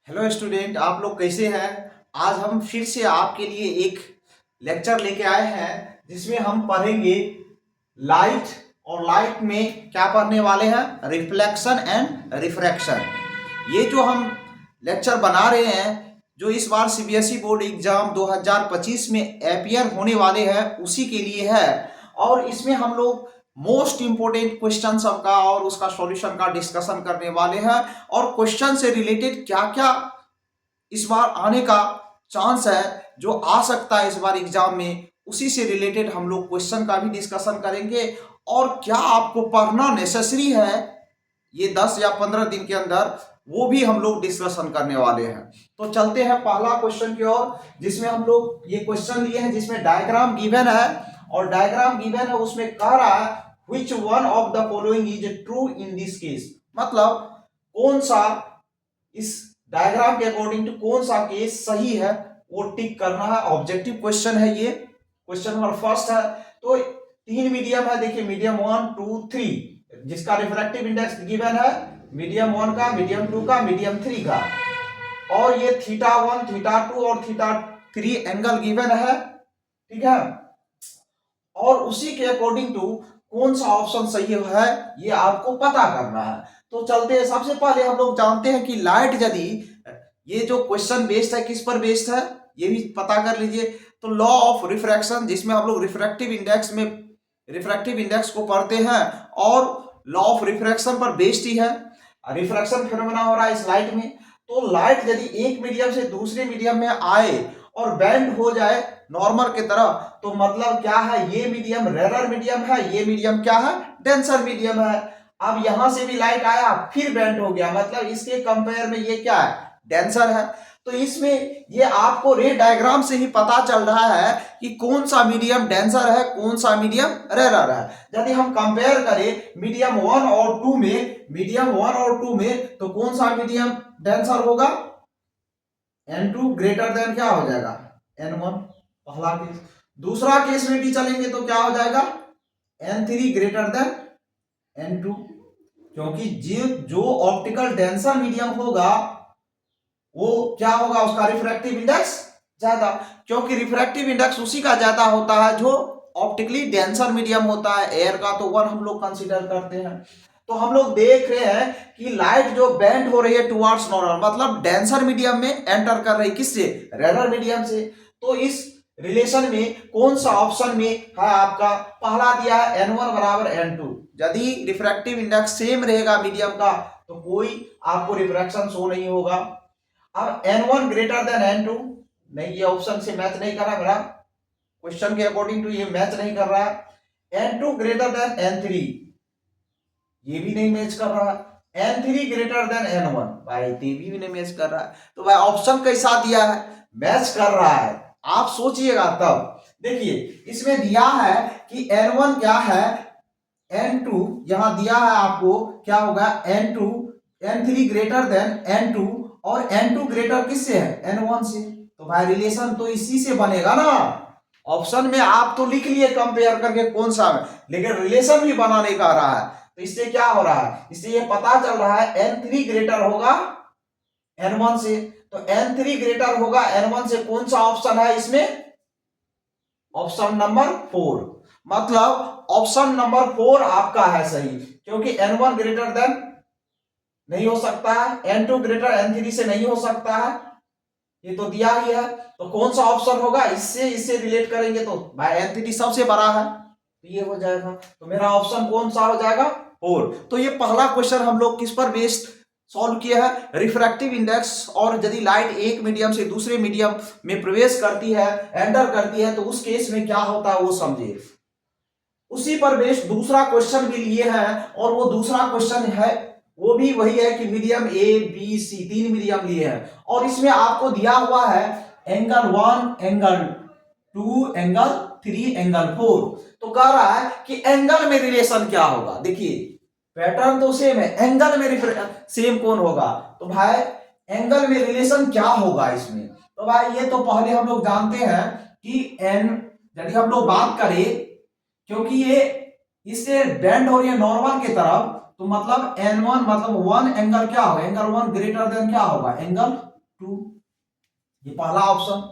Hello student, आप लोग कैसे हैं। आज हम फिर से आपके लिए एक लेक्चर लेके आए हैं जिसमें हम पढ़ेंगे लाइट। और लाइट में क्या पढ़ने वाले हैं, रिफ्लेक्शन एंड रिफ्रैक्शन। ये जो हम लेक्चर बना रहे हैं, जो इस बार सीबीएसई बोर्ड एग्जाम 2025 में अपीयर होने वाले हैं उसी के लिए है। और इसमें हम लोग मोस्ट इंपोर्टेंट क्वेश्चन सबका और उसका सॉल्यूशन का डिस्कशन करने वाले हैं। और क्वेश्चन से रिलेटेड क्या क्या इस बार आने का चांस है, जो आ सकता है इस बार एग्जाम में, उसी से रिलेटेड हम लोग क्वेश्चन का भी डिस्कशन करेंगे। और क्या आपको पढ़ना नेसेसरी है ये 10 या 15 दिन के अंदर, वो भी हम लोग डिस्कशन करने वाले हैं। तो चलते हैं पहला क्वेश्चन की ओर, जिसमें हम लोग ये क्वेश्चन लिए हैं जिसमें डायग्राम गिवन है। और डायग्राम गिवन है उसमें कह रहा है which one of the following is true in this case. मतलब कौन सा इस डायग्राम के अकॉर्डिंग टू कौन सा केस सही है वो टिक करना है। ऑब्जेक्टिव क्वेश्चन है ये। क्वेश्चन नंबर फर्स्ट है। तो तीन मीडियम है, देखिए मीडियम 1 2 3, जिसका रिफ्रैक्टिव इंडेक्स गिवन है मीडियम 1 का, मीडियम 2 का, मीडियम 3 का। और ये थीटा 1 थीटा 2 और थीटा 3 एंगल गिवन है, ठीक है। और उसी के अकॉर्डिंग टू कौन सा ऑप्शन सही है ये आपको पता करना है। तो चलते हैं, सबसे पहले हम लोग जानते हैं कि लाइट यदि, ये जो क्वेश्चन बेस्ड है किस पर बेस्ड है ये भी पता कर लीजिए। तो लॉ ऑफ रिफ्रैक्शन, जिसमें हम लोग रिफ्रैक्टिव इंडेक्स में रिफ्रैक्टिव इंडेक्स को पढ़ते हैं, और लॉ ऑफ रिफ्रैक्शन पर बेस्ड ही है। रिफ्रैक्शन फिनोमेना हो रहा है इस लाइट में। तो लाइट यदि एक मीडियम से दूसरे मीडियम में आए और बेंड हो जाए नॉर्मल की तरह, तो मतलब क्या है, ये मीडियम रेरर मीडियम है, ये मीडियम क्या है, डेंसर मीडियम है। अब यहां से भी लाइट आया फिर बेंड हो गया, मतलब इसके कंपेयर में ये क्या है, डेंसर है। तो इसमें ये आपको रे डायग्राम से ही पता चल रहा है कि कौन सा मीडियम डेंसर है, कौन सा मीडियम रेरर है। यदि हम कंपेयर करें मीडियम 1 और 2 में, मीडियम 1 और 2 में, तो कौन सा मीडियम डेंसर होगा, N2 ग्रेटर देन क्या हो जाएगा, N1, पहला केस। दूसरा केस में भी चलेंगे तो क्या हो जाएगा, N3 ग्रेटर देन N2, क्योंकि जो ऑप्टिकल डेंसर मीडियम होगा वो क्या होगा, उसका रिफ्रैक्टिव इंडेक्स ज्यादा, क्योंकि रिफ्रैक्टिव इंडेक्स उसी का ज्यादा होता है जो ऑप्टिकली डेंसर मीडियम होता है। एयर का तो 1 हम लोग कंसीडर करते हैं। तो हम लोग देख रहे हैं कि लाइट जो बेंड हो रही है टुवर्ड्स नॉर्मल, मतलब डेंसर मीडियम में एंटर कर रही, किससे, रेरर मीडियम से। तो इस रिलेशन में कौन सा ऑप्शन में है आपका, पहला दिया है N1 बराबर N2। यदि रिफ्रैक्टिव इंडेक्स सेम रहेगा मीडियम का तो कोई आपको रिफ्रैक्शन शो नहीं होगा। अब N1 ग्रेटर देन N2, नहीं, ये ऑप्शन से मैच नहीं कर रहा, मेरा क्वेश्चन के अकॉर्डिंग टू ये मैच नहीं कर रहा है। N2 ग्रेटर देन N3, ये भी नहीं मैच कर रहा है। N3 ग्रेटर देन N1, भाई ये भी नहीं मैच कर रहा है। तो भाई ऑप्शन कैसा दिया है, मैच कर रहा है, आप सोचिएगा तब। देखिए इसमें दिया है कि N1 क्या है, N2 यहां दिया है आपको, क्या होगा N2, N3 greater than N2, और N2 ग्रेटर किससे है, N1 से। तो भाई रिलेशन तो इसी से बनेगा ना। ऑप्शन में आप तो लिख लिए कंपेयर करके कौन सा है, लेकिन रिलेशन भी बनाने का रहा है। तो इससे क्या हो रहा है, इससे ये पता चल रहा है N3 ग्रेटर होगा N1 से। तो N3 ग्रेटर होगा N1 से, कौन सा ऑप्शन है इसमें, ऑप्शन नंबर 4। मतलब ऑप्शन नंबर 4 आपका है सही, क्योंकि N1 ग्रेटर देन नहीं हो सकता है, N2 ग्रेटर N3 से नहीं हो सकता है, ये तो दिया ही है। तो कौन सा ऑप्शन होगा, इससे रिलेट करेंगे तो भाई N3 सबसे बड़ा है, तो ये हो जाएगा। तो मेरा ऑप्शन कौन सा हो जाएगा, 4। तो ये पहला क्वेश्चन हम लोग किस पर बेस्ड सॉल्व किया है, रिफ्रैक्टिव इंडेक्स। और यदि लाइट एक मीडियम से दूसरे मीडियम में प्रवेश करती है, एंटर करती है, तो उस केस में क्या होता है वो समझिए। उसी पर बेस्ड दूसरा क्वेश्चन भी लिए हैं, और वो दूसरा क्वेश्चन है वो भी वही है कि मीडियम ए बी सी, तीन मीडियम लिए हैं। और इसमें आपको दिया हुआ है एंगल 1 एंगल 2 एंगल 3 एंगल 4। तो कह रहा है कि एंगल में रिलेशन क्या होगा। देखिए पैटर्न तो सेम है, एंगल में सेम कौन होगा, तो भाई एंगल में रिलेशन क्या होगा इसमें। तो भाई ये तो पहले हम लोग जानते हैं कि एन, यदि हम लोग बात करें, क्योंकि ये इससे बेंड हो रही है नॉर्मल की तरफ, तो मतलब N1 मतलब 1 एंगल क्या होगा, एंगल 1 ग्रेटर देन क्या होगा, एंगल 2, ये पहला ऑप्शन।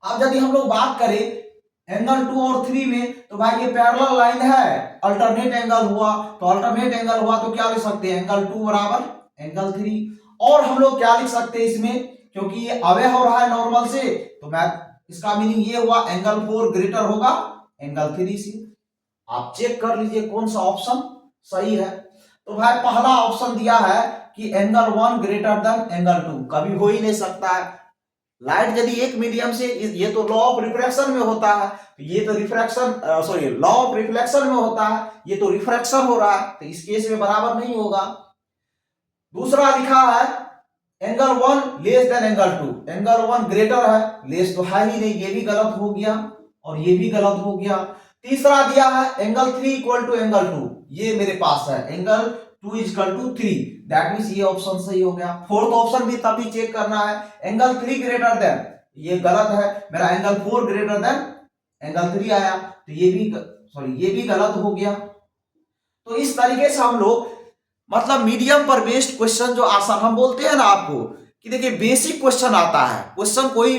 अब यदि हम लोग बात करें एंगल 2 और 3 में, तो भाई ये पैरेलल लाइन है, अल्टरनेट एंगल हुआ, तो अल्टरनेट एंगल हुआ तो क्या लिख सकते हैं, एंगल 2 बराबर एंगल 3। और हम लोग क्या लिख सकते हैं इसमें, क्योंकि ये अवे हो रहा है नॉर्मल से, तो मैं इसका मीनिंग ये हुआ एंगल 4 ग्रेटर होगा एंगल 3 से। आप चेक कर लीजिए कौन सा ऑप्शन सही है। तो भाई पहला ऑप्शन दिया है कि एंगल 1 ग्रेटर देन एंगल 2, कभी हो ही नहीं सकता है। लाइट यदि एक मीडियम से, ये तो लॉ ऑफ रिफ्रैक्शन में होता है, ये तो refraction sorry law of reflection में होता है, ये तो रिफ्रैक्शन हो रहा है, तो इस केस में बराबर नहीं होगा। दूसरा लिखा है angle 1 less than angle 2, angle 1 greater है, लेस तो है ही नहीं, ये भी गलत हो गया और ये भी गलत हो गया। तीसरा दिया है एंगल 3 इक्वल टू एंगल 2, ये मेरे पास है angle 2 equal to 3, that means ये ऑप्शन सही हो गया। फोर्थ ऑप्शन भी तभी चेक करना है, एंगल 3 ग्रेटर देन, ये गलत है, मेरा एंगल 4 ग्रेटर देन एंगल 3 आया, तो ये भी गलत हो गया। तो इस तरीके से हम लोग मतलब मीडियम पर बेस्ड क्वेश्चन जो आसान, हम बोलते हैं ना आपको कि देखिए बेसिक क्वेश्चन आता है, क्वेश्चन कोई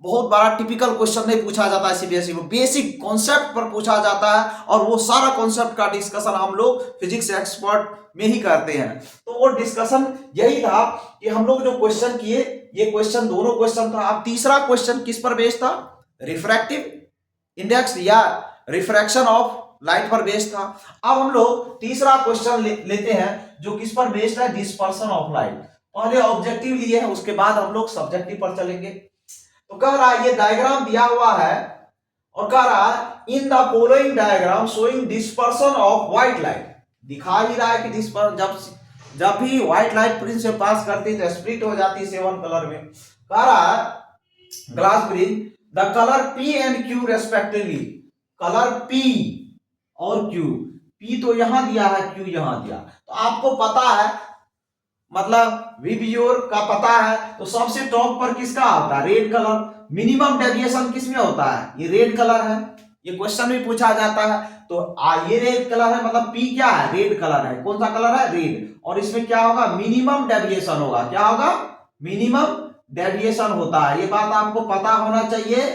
बहुत बड़ा टिपिकल क्वेश्चन नहीं पूछा जाता है सीबीएसई में, बेसिक कॉन्सेप्ट पर पूछा जाता है, और वो सारा कॉन्सेप्ट का डिस्कशन हम लोग फिजिक्स एक्सपर्ट में ही करते हैं। तो वो डिस्कशन यही था कि हम लोग जो क्वेश्चन किए, ये क्वेश्चन दोनों क्वेश्चन था। अब तीसरा क्वेश्चन किस पर बेस्ड था, रिफ्रैक्टिव इंडेक्स या रिफ्रैक्शन ऑफ लाइट पर बेस्ड था। अब हम लोग तीसरा क्वेश्चन लेते हैं जो किस पर बेस्ड है, डिस्पर्सन ऑफ लाइट। पहले ऑब्जेक्टिव लिए हैं, उसके बाद हम लोग सब्जेक्टिव पर चलेंगे। तो कह रहा है ये डायग्राम दिया हुआ है और कह रहा है in the following diagram showing dispersion of white light, दिखा ही रहा है कि डिस्पर्सन जब भी व्हाइट लाइट प्रिज्म से पास करती है तो स्प्लिट हो जाती है 7 कलर में। कह रहा है glass prism the colour P and Q respectively, colour P और Q, P तो यहां दिया है, Q यहां दिया, तो आपको पता है मतलब विबियोर का पता है, तो सबसे टॉप पर किसका होता है, रेड कलर। मिनिमम डेविएशन किसमें होता है, ये रेड कलर है, ये क्वेश्चन भी पूछा जाता है। तो ये रेड कलर है, मतलब P क्या है, रेड कलर है, कौन सा कलर है, रेड, और इसमें क्या होगा, मिनिमम डेविएशन होगा, क्या होगा, मिनिमम डेविएशन होता है, ये बात आपको पता होना चाहिए।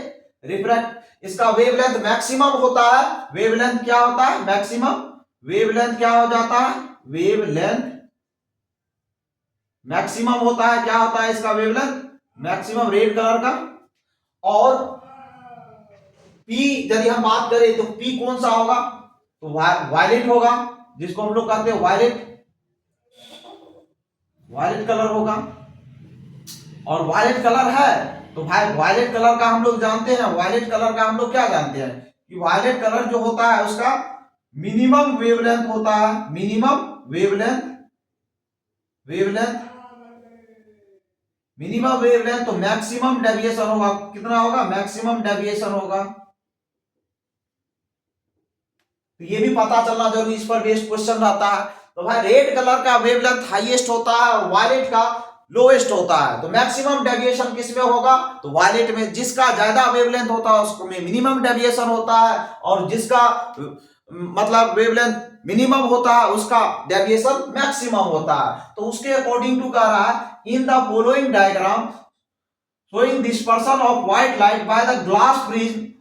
रिफ्रैक्ट इसका वेवलेंथ मैक्सिमम होता है, वेवलेंथ क्या होता है, मैक्सिमम, वेवलेंथ क्या हो जाता है, वेवलेंथ मैक्सिमम होता है, क्या होता है इसका वेवलेंथ मैक्सिमम रेड कलर का। और P यदि हम बात करें तो P कौन सा होगा, तो वायलेट होगा, जिसको हम लोग कहते हैं वायलेट कलर होगा। और वायलेट कलर है तो भाई वायलेट कलर का हम लोग जानते हैं, वायलेट कलर का हम लोग क्या जानते हैं कि वायलेट कलर जो होता है उसका मिनिमम वेवलेंथ होता है, मिनिमम वेवलेंथ तो मैक्सिमम डेविएशन होगा, कितना होगा, मैक्सिमम डेविएशन होगा। तो ये भी पता चलना जरूरी, इस पर बेस्ड क्वेश्चन रहता है। तो भाई रेड कलर का वेवलेंथ हाईएस्ट होता है, वायलेट का लोएस्ट होता है, तो मैक्सिमम डेविएशन किसमें होगा, तो वायलेट में। जिसका ज्यादा वेवलेंथ होता है उसको में मिनिमम डेविएशन होता है, और जिसका मतलब वेवलेंथ मिनिमम होता है उसका डेविएशन मैक्सिमम होता है। तो उसके अकॉर्डिंग टू कह रहा है in the following diagram showing dispersion of white light by the glass prism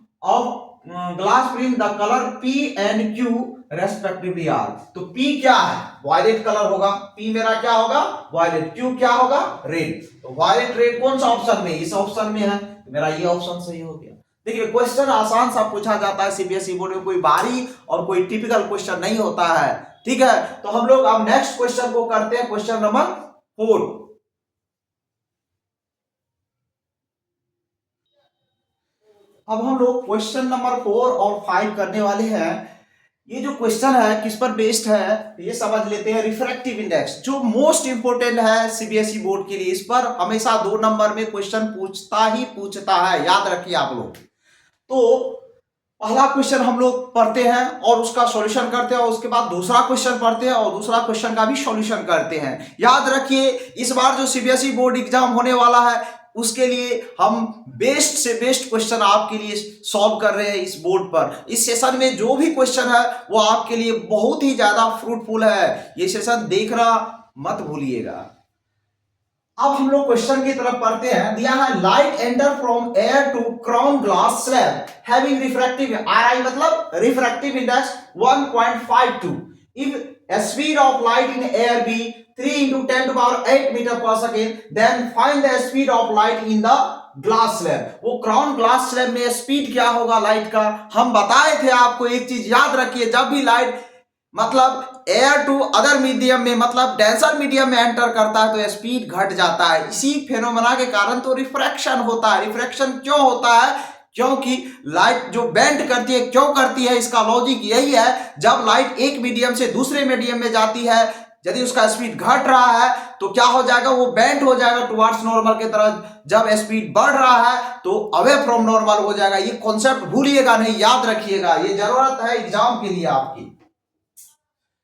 the color P and Q respectively are। तो P क्या है, वायलेट कलर होगा, P मेरा क्या होगा, वायलेट, Q क्या होगा, रेड। तो वायलेट रेड कौन सा ऑप्शन में, इस ऑप्शन में है, तो मेरा ये ऑप्शन सही हो गया। देखिए क्वेश्चन आसान सा पूछा जाता है सीबीएसई बोर्ड में, कोई भारी और कोई टिपिकल क्वेश्चन नहीं होता है, ठीक है। तो हम लोग अब नेक्स्ट क्वेश्चन को करते हैं, क्वेश्चन नंबर 4। अब हम लोग क्वेश्चन नंबर 4 और 5 करने वाले हैं। ये जो क्वेश्चन है किस पर बेस्ड है, ये समझ लेते हैं। रिफ्रैक्टिव इंडेक्स जो मोस्ट इंपोर्टेंट है सीबीएसई बोर्ड के लिए, इस पर हमेशा 2 नंबर में क्वेश्चन पूछता है, याद रखिए आप लोग। तो पहला क्वेश्चन हम लोग पढ़ते हैं और उसका सॉल्यूशन करते हैं, और उसके बाद दूसरा क्वेश्चन पढ़ते हैं और दूसरा क्वेश्चन का भी सॉल्यूशन करते हैं। याद रखिए इस बार जो सीबीएसई बोर्ड एग्जाम होने वाला है उसके लिए हम बेस्ट से बेस्ट क्वेश्चन आपके लिए सॉल्व कर रहे हैं इस बोर्ड पर। इस सेशन में जो भी क्वेश्चन है वो आपके लिए बहुत ही ज्यादा फ्रूटफुल है, ये सेशन देखना मत भूलिएगा। अब हम लोग क्वेश्चन की तरफ पढ़ते हैं। दिया है light enter from air to crown glass slab having refractive RI मतलब refractive index 1.52 if speed of light in air be 3 into 10 to power 8 meter per second, then find the speed of light in the glass slab. वो crown glass slab में speed क्या होगा light का, हम बताए थे आपको। एक चीज याद रखिए, जब भी लाइट मतलब एयर टू अदर मीडियम में मतलब डेंसर मीडियम में एंटर करता है तो स्पीड घट जाता है। इसी फेनोमेना के कारण तो रिफ्रैक्शन होता है। रिफ्रैक्शन क्यों होता है? क्योंकि लाइट जो बेंड करती है, क्यों करती है, इसका लॉजिक यही है, जब लाइट एक मीडियम से दूसरे मीडियम में जाती है, यदि उसका स्पीड घट रहा है तो क्या हो जाएगा, वो बेंड हो जाएगा टुवर्ड्स नॉर्मल की तरह। जब स्पीड बढ़ रहा है तो अवे फ्रॉम नॉर्मल हो जाएगा। ये कॉन्सेप्ट भूलिएगा नहीं, याद रखिएगा, ये जरूरत है एग्जाम के लिए आपकी।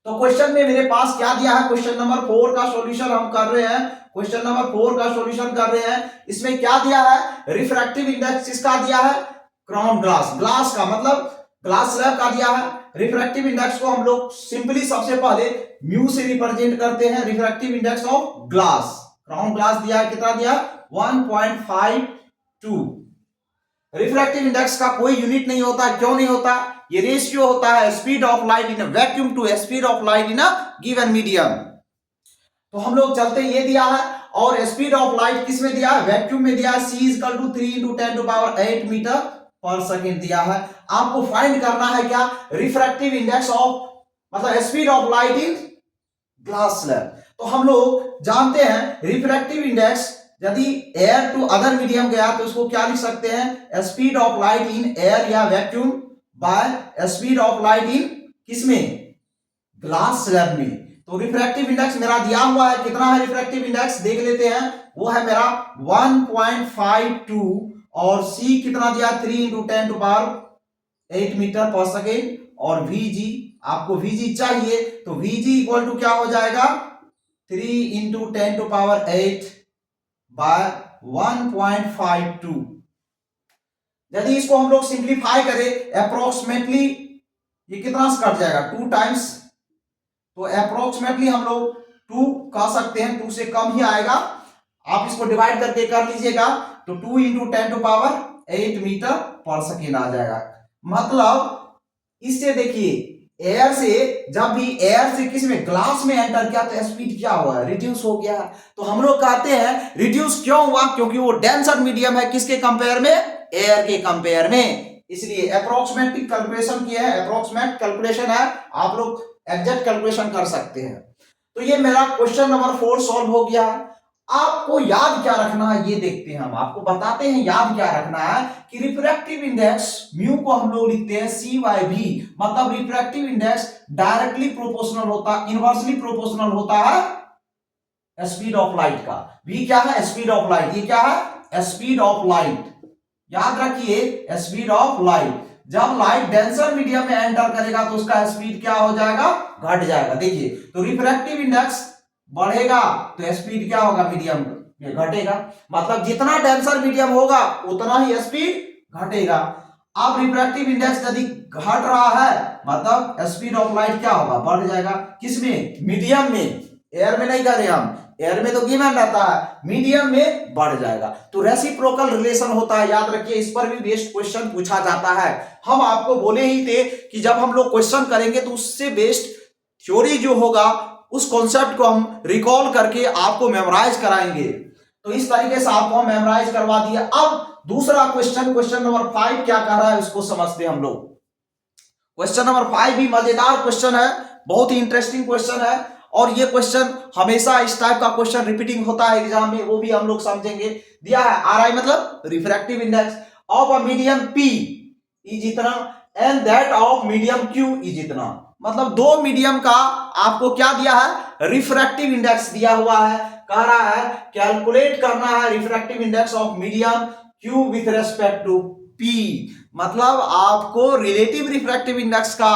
तो क्वेश्चन में मेरे पास क्या दिया है, क्वेश्चन नंबर 4 का सॉल्यूशन हम कर रहे हैं। क्वेश्चन नंबर 4 का सॉल्यूशन कर रहे हैं। इसमें क्या दिया है, रिफ्रैक्टिव इंडेक्स किसका दिया है, क्राउन ग्लास, ग्लास का मतलब ग्लास स्लैब का दिया है। रिफ्रैक्टिव इंडेक्स को हम लोग सिंपली सबसे पहले म्यू से रिप्रेजेंट करते हैं। Refractive index of glass, crown glass दिया है, कितना दिया, 1.52। रिफ्रैक्टिव इंडेक्स का कोई यूनिट नहीं होता। क्यों नहीं होता? ये रेशियो होता है speed of light in vacuum to speed of light in a given medium. तो हम लोग चलते ये दिया है, और स्पीड ऑफ लाइट किस में दिया है, वैक्यूम में दिया है। C equal to 3 into 10 to power 8 metre पर सेकेंड दिया है। आपको फाइंड करना है क्या, रिफ्रैक्टिव इंडेक्स ऑफ मतलब speed of light in glass slab. तो हम लोग जानते हैं रिफ्रैक्टिव इंडेक्स यदि एयर टू अदर मीडियम गया तो उसको क्या लिख सकते हैं, speed of light in air या vacuum by speed of light in किसमें, ग्लास स्लैब में। तो रिफ्रैक्टिव इंडेक्स मेरा दिया हुआ है, कितना है रिफ्रैक्टिव इंडेक्स देख लेते हैं, वो है मेरा 1.52 और C कितना दिया, 3 into 10 to power 8 मीटर पर सेकेंड। और VG, आपको VG चाहिए तो VG इक्वल टू क्या हो जाएगा, 3 into 10 to power 8 बाय 1.52। यदि इसको हम लोग सिंप्लीफाई करें अप्रोक्सीमेटली ये कितना कट जाएगा, 2 टाइम्स, तो अप्रोक्सीमेटली हम लोग 2 कह सकते हैं, 2 से कम ही आएगा। आप इसको डिवाइड करके कर लीजिएगा तो 2 into 10 to power 8 मीटर पर सेकेंड आ जाएगा। मतलब इससे देखिए एयर से, जब भी एयर से किस में, ग्लास में एंटर किया तो स्पीड क्या हुआ, रिड्यूस हो गया। तो हम लोग कहते हैं रिड्यूस क्यों हुआ, क्योंकि वो डेंसर मीडियम है किसके कंपेयर में, एयर के कंपेयर में। इसलिए अप्रोक्सीमेटली कैलकुलेशन किया है, अप्रोक्सीमेट कैलकुलेशन है, आप लोग एग्जैक्ट कैलकुलेशन कर सकते हैं। तो ये मेरा क्वेश्चन नंबर 4 सॉल्व हो गया है। आपको याद क्या रखना है ये देखते हैं, हम आपको बताते हैं याद क्या रखना है कि रिफ्रैक्टिव इंडेक्स म्यू को हम लोग लिखते हैं C/V, मतलब रिफ्रैक्टिव इंडेक्स डायरेक्टली प्रोपोर्शनल होता, इनवर्सली प्रोपोर्शनल होता है स्पीड ऑफ लाइट का। V क्या है, स्पीड ऑफ लाइट, ये क्या है, स्पीड ऑफ लाइट, याद रखिए स्पीड ऑफ लाइट। जब लाइट डेंसर मीडियम में एंटर करेगा तो उसका स्पीड क्या हो जाएगा, घट जाएगा। देखिए तो रिफ्रैक्टिव इंडेक्स बढ़ेगा तो स्पीड क्या होगा, मीडियम में घटेगा, मतलब जितना डेंसर मीडियम होगा उतना ही स्पीड घटेगा। अब रिफ्रैक्टिव इंडेक्स यदि घट रहा है मतलब स्पीड ऑफ लाइट क्या होगा, बढ़ जाएगा। किसमें, मीडियम में, एयर में नहीं करे हम, एयर में तो गिवन रहता है, मीडियम में बढ़ जाएगा। तो रेसिप्रोकल रिलेशन होता है, याद रखिए, इस पर भी बेस्ड क्वेश्चन पूछा जाता है। हम आपको बोले ही थे कि जब हम लोग क्वेश्चन करेंगे तो उससे बेस्ड थ्योरी जो होगा उस कॉन्सेप्ट को हम रिकॉल करके आपको मेमोराइज कराएंगे। तो इस तरीके से आपको मेमोराइज करवा दिया। अब दूसरा क्वेश्चन, क्वेश्चन नंबर 5 क्या कह रहा है उसको समझते हैं हम लोग। क्वेश्चन नंबर 5 भी मजेदार क्वेश्चन है, बहुत ही इंटरेस्टिंग क्वेश्चन है, और ये क्वेश्चन हमेशा इस टाइप का क्वेश्चन रिपीटिंग होता है एग्जाम में, वो भी हम लोग समझेंगे। दिया है RI मतलब refractive index of a medium P is इतना and that of medium Q is इतना, मतलब दो मीडियम का आपको क्या दिया है, रिफ्रैक्टिव इंडेक्स दिया हुआ है। कह रहा है कैलकुलेट करना है refractive index of medium Q with respect to P, मतलब आपको रिलेटिव रिफ्रैक्टिव इंडेक्स का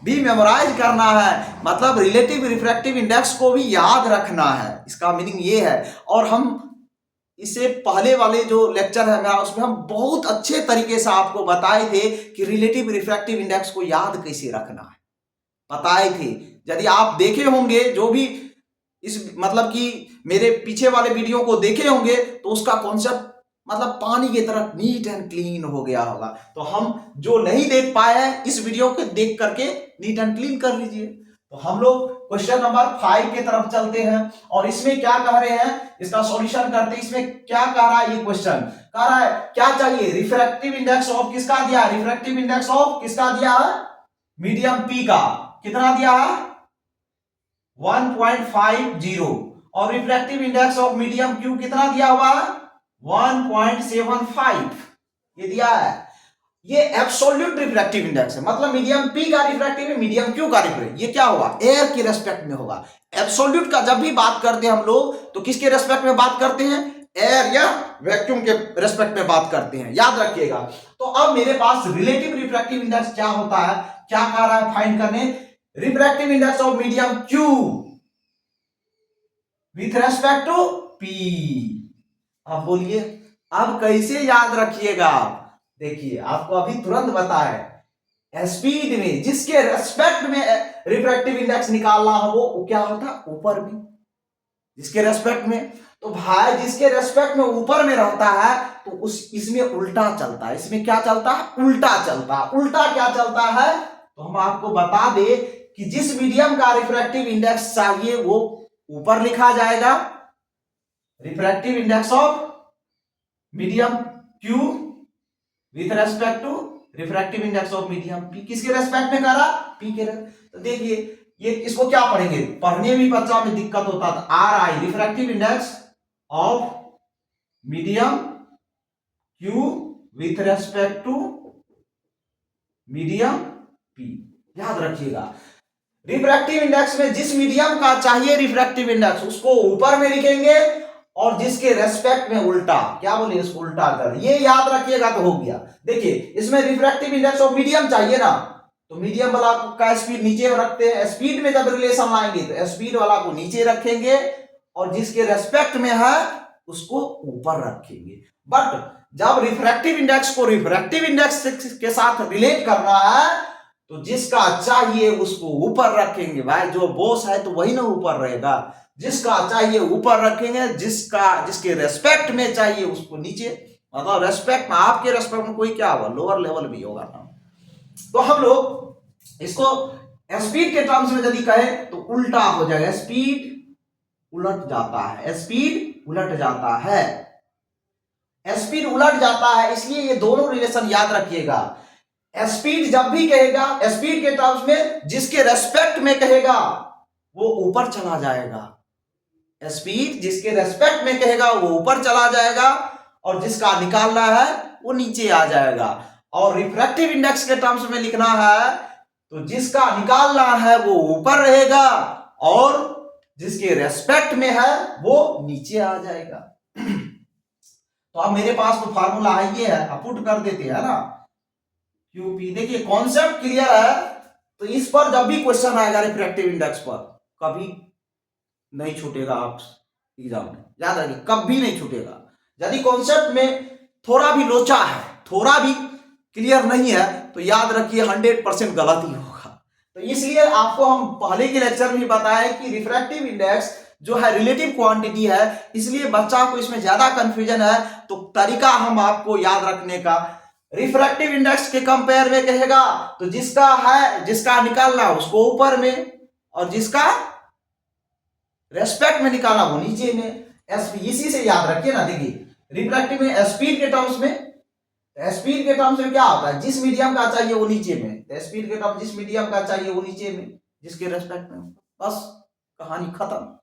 भी मेमोराइज करना है, मतलब रिलेटिव रिफ्रैक्टिव इंडेक्स को भी याद रखना है, इसका मीनिंग ये है। और हम इससे पहले वाले जो लेक्चर है मेरा उसमें हम बहुत अच्छे तरीके से आपको बताए थे कि रिलेटिव रिफ्रैक्टिव इंडेक्स को याद कैसे रखना है, बताए थे। यदि आप देखे होंगे जो भी इस मतलब कि मेरे पीछे वाले वीडियो को देखे होंगे तो उसका कॉन्सेप्ट मतलब पानी की तरह नीट एंड क्लीन हो गया होगा। तो हम जो नहीं देख पाए हैं इस वीडियो को देख करके नीट एंड क्लीन कर लीजिए। तो हम लोग क्वेश्चन नंबर 5 की तरफ चलते हैं और इसमें क्या कह रहे हैं, इसका सॉल्यूशन करते हैं। इसमें क्या कह रहा है, ये क्वेश्चन कह रहा है क्या चाहिए, रिफ्रैक्टिव इंडेक्स ऑफ किसका दिया है, रिफ्रैक्टिव इंडेक्स ऑफ किसका दिया है, मीडियम पी का कितना दिया है 1.50 और refractive index of medium Q कितना दिया हुआ है 1.75 ये दिया है। ये एब्सोल्यूट रिफ्रैक्टिव इंडेक्स है, मतलब मीडियम पी का रिफ्रैक्टिव है, मीडियम क्यू का रिफ्रैक्टिव, ये क्या होगा एयर के रेस्पेक्ट में होगा। एब्सोल्यूट का जब भी बात करते हैं हम लोग तो किसके रेस्पेक्ट में बात करते हैं, एयर या वैक्यूम के रेस्पेक्ट में बात करते हैं, याद रखिएगा। तो अब मेरे पास रिलेटिव रिफ्रैक्टिव इंडेक्स क्या होता है, क्या कह रहा है फाइंड करने, refractive index of medium Q with respect to P. अब बोलिए अब कैसे याद रखिएगा, देखिए आपको अभी तुरंत बताए स्पीड में जिसके रेस्पेक्ट में रिफ्रैक्टिव इंडेक्स निकालना हो वो क्या होता है ऊपर में, जिसके रेस्पेक्ट में। तो भाई जिसके रेस्पेक्ट में ऊपर में रहता है तो उस इसमें उल्टा चलता है, इसमें क्या चलता है उल्टा चलता है। उल्टा क्या चलता है तो हम आपको बता दे कि जिस मीडियम का रिफ्रैक्टिव इंडेक्स चाहिए वो ऊपर लिखा जाएगा, refractive index of medium Q with respect to refractive index of medium P, किसके रेस्पेक्ट में करा पी के। तो देखिए ये इसको क्या पढ़ेंगे, पढ़ने में बच्चा में दिक्कत होता था, R I refractive index of medium Q with respect to medium P, याद रखिएगा। रिफ्रैक्टिव इंडेक्स में जिस मीडियम का चाहिए रिफ्रैक्टिव इंडेक्स उसको ऊपर में लिखेंगे और जिसके रेस्पेक्ट में उल्टा, क्या बोले इसको उल्टा कर, ये याद रखिएगा तो हो गया। देखिए इसमें रिफ्रैक्टिव इंडेक्स ऑफ मीडियम चाहिए ना, तो मीडियम वाला का स्पीड नीचे रखते हैं, स्पीड में जब रिलेशन लाएंगे तो स्पीड वाला को नीचे रखेंगे और जिसके रेस्पेक्ट में है उसको ऊपर रखेंगे। बट जब रिफ्रैक्टिव इंडेक्स को रिफ्रैक्टिव इंडेक्स के साथ रिलेट करना है तो जिसका चाहिए उसको ऊपर रखेंगे। भाई जो बॉस है तो वही ना ऊपर रहेगा, जिसका चाहिए ऊपर रखेंगे, जिसके रेस्पेक्ट में चाहिए उसको नीचे, मतलब रेस्पेक्ट में आपके रेस्पेक्ट में कोई क्या होगा लोअर लेवल भी होगा ना। तो हम लोग इसको स्पीड के टर्म्स में यदि कहें तो उल्टा हो जाएगा, स्पीड उलट जाता है, स्पीड उलट जाता है, स्पीड उलट जाता है। इसलिए ये दोनों रिलेशन याद रखिएगा। स्पीड जब भी कहेगा स्पीड के टर्म्स में जिसके रेस्पेक्ट में कहेगा वो ऊपर चला जाएगा, स्पीड जिसके रेस्पेक्ट में कहेगा वो ऊपर चला जाएगा और जिसका निकालना है वो नीचे आ जाएगा। और रिफ्रैक्टिव इंडेक्स के टर्म्स में लिखना है तो जिसका निकालना है वो ऊपर रहेगा और जिसके रेस्पेक्ट में है वो नीचे आ जाएगा। तो अब मेरे पास तो फार्मूला है, ये है, अब पुट कर देते हैं ना क्यूपी। देखिए कॉन्सेप्ट क्लियर है, तो इस पर जब भी क्वेश्चन आएगा रिफ्रैक्टिव इंडेक्स पर कभी नहीं छूटेगा, आप एग्जाम में याद रखिए कभी नहीं छूटेगा। यदि कॉन्सेप्ट में थोड़ा भी लोचा है, थोड़ा भी क्लियर नहीं है तो याद रखिए 100% गलत ही होगा। तो इसलिए आपको हम पहले के लेक्चर में बताया कि रिफ्रैक्टिव इंडेक्स जो है रिलेटिव क्वांटिटी है, इसलिए बच्चा को इसमें ज्यादा कंफ्यूजन है। तो तरीका हम आपको याद रखने का, रिफ्रैक्टिव इंडेक्स के कंपेयर में कहेगा तो जिसका है जिसका निकालना उसको ऊपर में और जिसका रेस्पेक्ट में निकालना वो नीचे में। इसी से याद रखिए ना, देखिए रिफ्रैक्टिव में स्पीड के टर्म्स में क्या होता है, जिस मीडियम का चाहिए वो नीचे में, स्पीड के टर्म जिस मीडियम का चाहिए वो नीचे में, जिसके रेस्पेक्ट में, बस कहानी खत्म।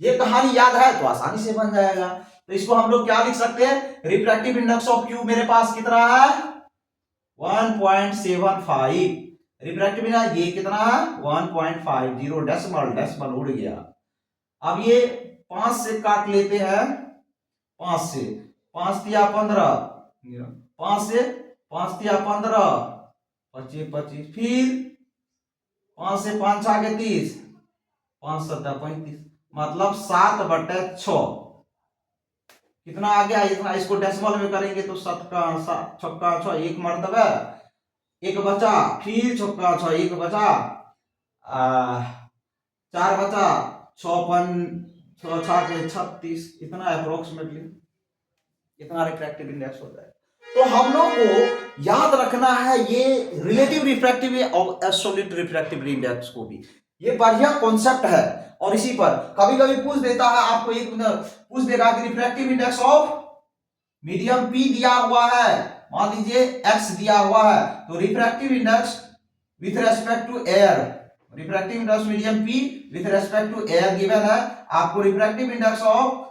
ये कहानी याद है तो आसानी से बन जाएगा। तो इसको हम लोग क्या लिख सकते हैं, रिफ्रैक्टिव इंडेक्स ऑफ क्यू मेरे पास कितना है 1.75, रिफ्रैक्टिव इंडेक्स ये कितना है 1.50, डेसिमल उड़ गया। अब ये 5 से काट लेते हैं, 5 से 5 तिया 15, 5 से 5 तिया 15, 25, फिर 5 से 5 छा के 30, 5 सत्ता 35, मतलब 7/6 कितना आ गया इतना। इसको डेसिमल में करेंगे तो 7 का 6 6 एक मर्तबा एक बचा, फिर 6 6 एक बचा, 4 बचा, 56 के 36 इतना अप्रोक्सीमेटली इतना रिफ्रैक्टिव इंडेक्स होता है। तो हम लोग को याद रखना है ये रिलेटिव रिफ्रैक्टिव और एब्सोल्यूट रिफ्रैक्टिव इंडेक्स को भी, ये बढ़िया कॉन्सेप्ट है। और इसी पर कभी कभी पूछ देता है आपको, एक पूछ देगा कि refractive index of medium P दिया हुआ है, मान लीजिए X दिया हुआ है, तो refractive index with respect to air, refractive index medium P with respect to air given है, आपको refractive index of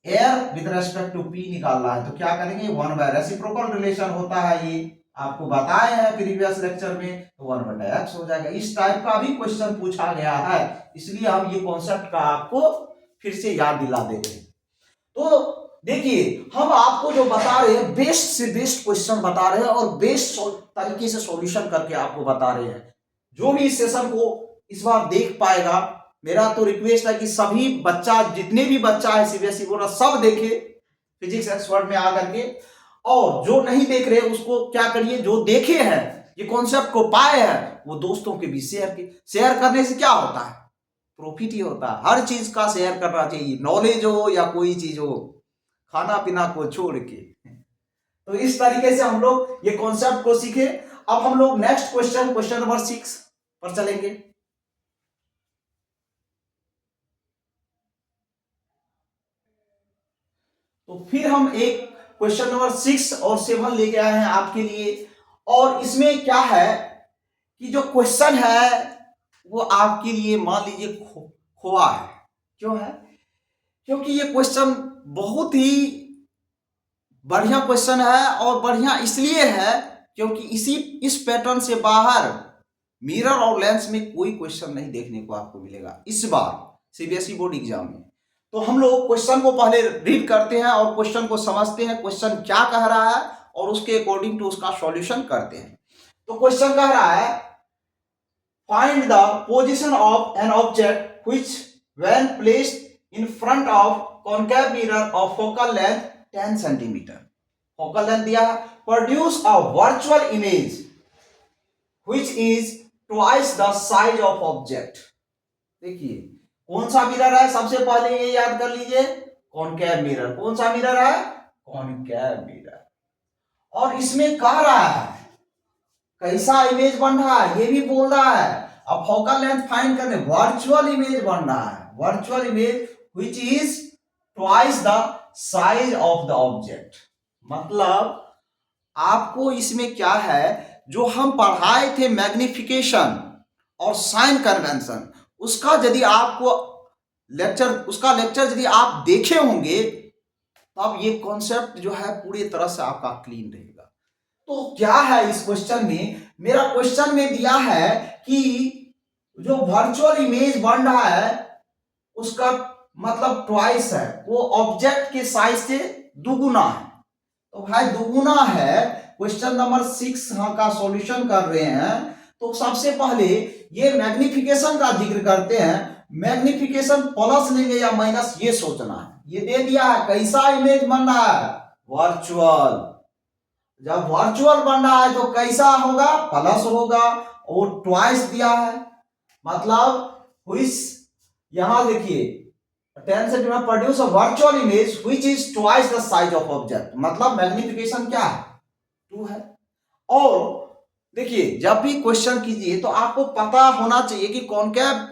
air with respect to P निकालना है। तो क्या करेंगे, 1 बाय रेसिप्रोकल रिलेशन होता है, ये आपको बताए हैं प्रीवियस लेक्चर में, तो 1/x हो जाएगा। इस टाइप का भी क्वेश्चन पूछा गया है, इसलिए हम ये कॉन्सेप्ट का आपको फिर से याद दिला दे रहे हैं। तो देखिए हम आपको जो बता रहे हैं बेस्ट से बेस्ट क्वेश्चन बता रहे हैं और बेस्ट तरीके से सॉल्यूशन करके आपको बता रहे हैं। जो भी इस सेशन को इस बार देख पाएगा, मेरा तो रिक्वेस्ट है कि सभी बच्चा, जितने भी बच्चा है सीबीएसई बोर्ड सब देखे फिजिक्स एक्सपर्ट में आकर के, और जो नहीं देख रहे उसको क्या करिए, जो देखे हैं ये कॉन्सेप्ट को पाए हैं वो दोस्तों के भी शेयर करने से क्या होता है, प्रॉफिट ही होता है। हर चीज का शेयर करना चाहिए, नॉलेज हो या कोई चीज हो, खाना पीना को छोड़ के। तो इस तरीके से हम लोग ये कॉन्सेप्ट को सीखे। अब हम लोग नेक्स्ट क्वेश्चन नंबर 6 पर चलेंगे। तो फिर हम एक क्वेश्चन नंबर 6 और 7 लेके आए हैं आपके लिए, और इसमें क्या है कि जो क्वेश्चन है वो आपके लिए मान लीजिए खोआ है। क्यों है, क्योंकि ये क्वेश्चन बहुत ही बढ़िया क्वेश्चन है, और बढ़िया इसलिए है क्योंकि इस पैटर्न से बाहर मिरर और लेंस में कोई क्वेश्चन नहीं देखने को आपको मिलेगा इस बार सीबीएसई बोर्ड एग्जाम में। तो हम लोग क्वेश्चन को पहले रीड करते हैं और क्वेश्चन को समझते हैं, क्वेश्चन क्या कह रहा है, और उसके अकॉर्डिंग टू उसका सॉल्यूशन करते हैं। तो क्वेश्चन कह रहा है, find the position of an object which when placed in front of concave mirror of focal length 10 centimetre, focal length दिया है, produce a virtual image which is twice the size of object. देखिए कौन सा mirror है, सबसे पहले ये याद कर लीजिए, कॉनकेव मिरर। कौन सा मिरर है, कॉनकेव मिरर। और इसमें कह रहा है कैसा इमेज बन रहा है, ये भी बोल रहा है। अब फोकल लेंथ फाइंड करने, वर्चुअल इमेज बन रहा है, virtual image which is twice the size of the object. मतलब आपको इसमें क्या है, जो हम पढ़ाए थे मैग्निफिकेशन और साइन कन्वेंशन, उसका यदि आपको उसका लेक्चर यदि आप देखे होंगे तब ये कॉन्सेप्ट जो है पूरी तरह से आपका क्लीन रहेगा। तो क्या है इस क्वेश्चन में, मेरा क्वेश्चन में दिया है कि जो वर्चुअल इमेज बन रहा है उसका मतलब ट्वाइस है, वो ऑब्जेक्ट के साइज से दुगुना है। तो भाई दुगुना है, क्वेश्चन नंबर 6 का सॉल्यूशन कर रहे हैं। तो सबसे पहले ये मैग्निफिकेशन का जिक्र करते हैं, मैग्निफिकेशन प्लस लेंगे या माइनस ये सोचना है। ये दे दिया है कैसा इमेज बन रहा है, वर्चुअल। जब वर्चुअल बन रहा है तो कैसा होगा, प्लस होगा, और ट्वाइस दिया है, मतलब यहां देखिए 10 centimetre produce a virtual image which is twice the size of object, मतलब मैग्निफिकेशन क्या है, 2 है। और देखिए जब भी क्वेश्चन कीजिए तो आपको पता होना चाहिए कि कॉनकेव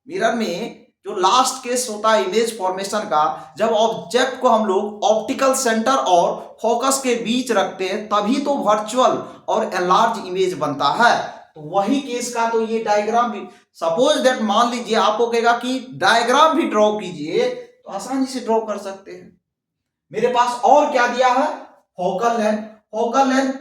मिरर में जो लास्ट केस होता है इमेज फॉर्मेशन का, जब ऑब्जेक्ट को हम लोग ऑप्टिकल सेंटर और फोकस के बीच रखते हैं तभी तो वर्चुअल और एनलार्ज इमेज बनता है। तो वही केस का तो ये डायग्राम भी, सपोज दैट मान लीजिए आपको कहेगा कि डायग्राम भी ड्रॉ कीजिए, तो आसानी से ड्रॉ कर सकते हैं। मेरे पास और क्या दिया है, फोकल लेंथ। फोकल लेंथ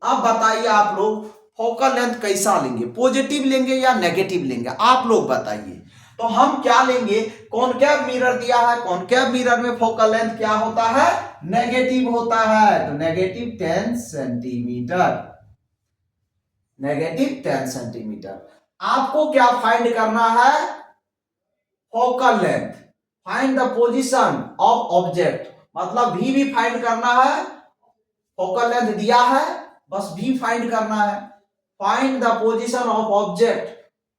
अब बताइए आप लोग फोकल लेंथ कैसा लेंगे, पॉजिटिव लेंगे या नेगेटिव लेंगे, आप लोग बताइए। तो हम क्या लेंगे, कॉनकेव मिरर दिया है, कॉनकेव मिरर में फोकल लेंथ क्या होता है, नेगेटिव होता है। तो नेगेटिव 10 सेंटीमीटर, नेगेटिव 10 सेंटीमीटर। आपको क्या फाइंड करना है, focal length, find the position of object, मतलब भी फाइंड करना है। फोकल लेंथ दिया है, बस भी फाइंड करना है। Find the position of object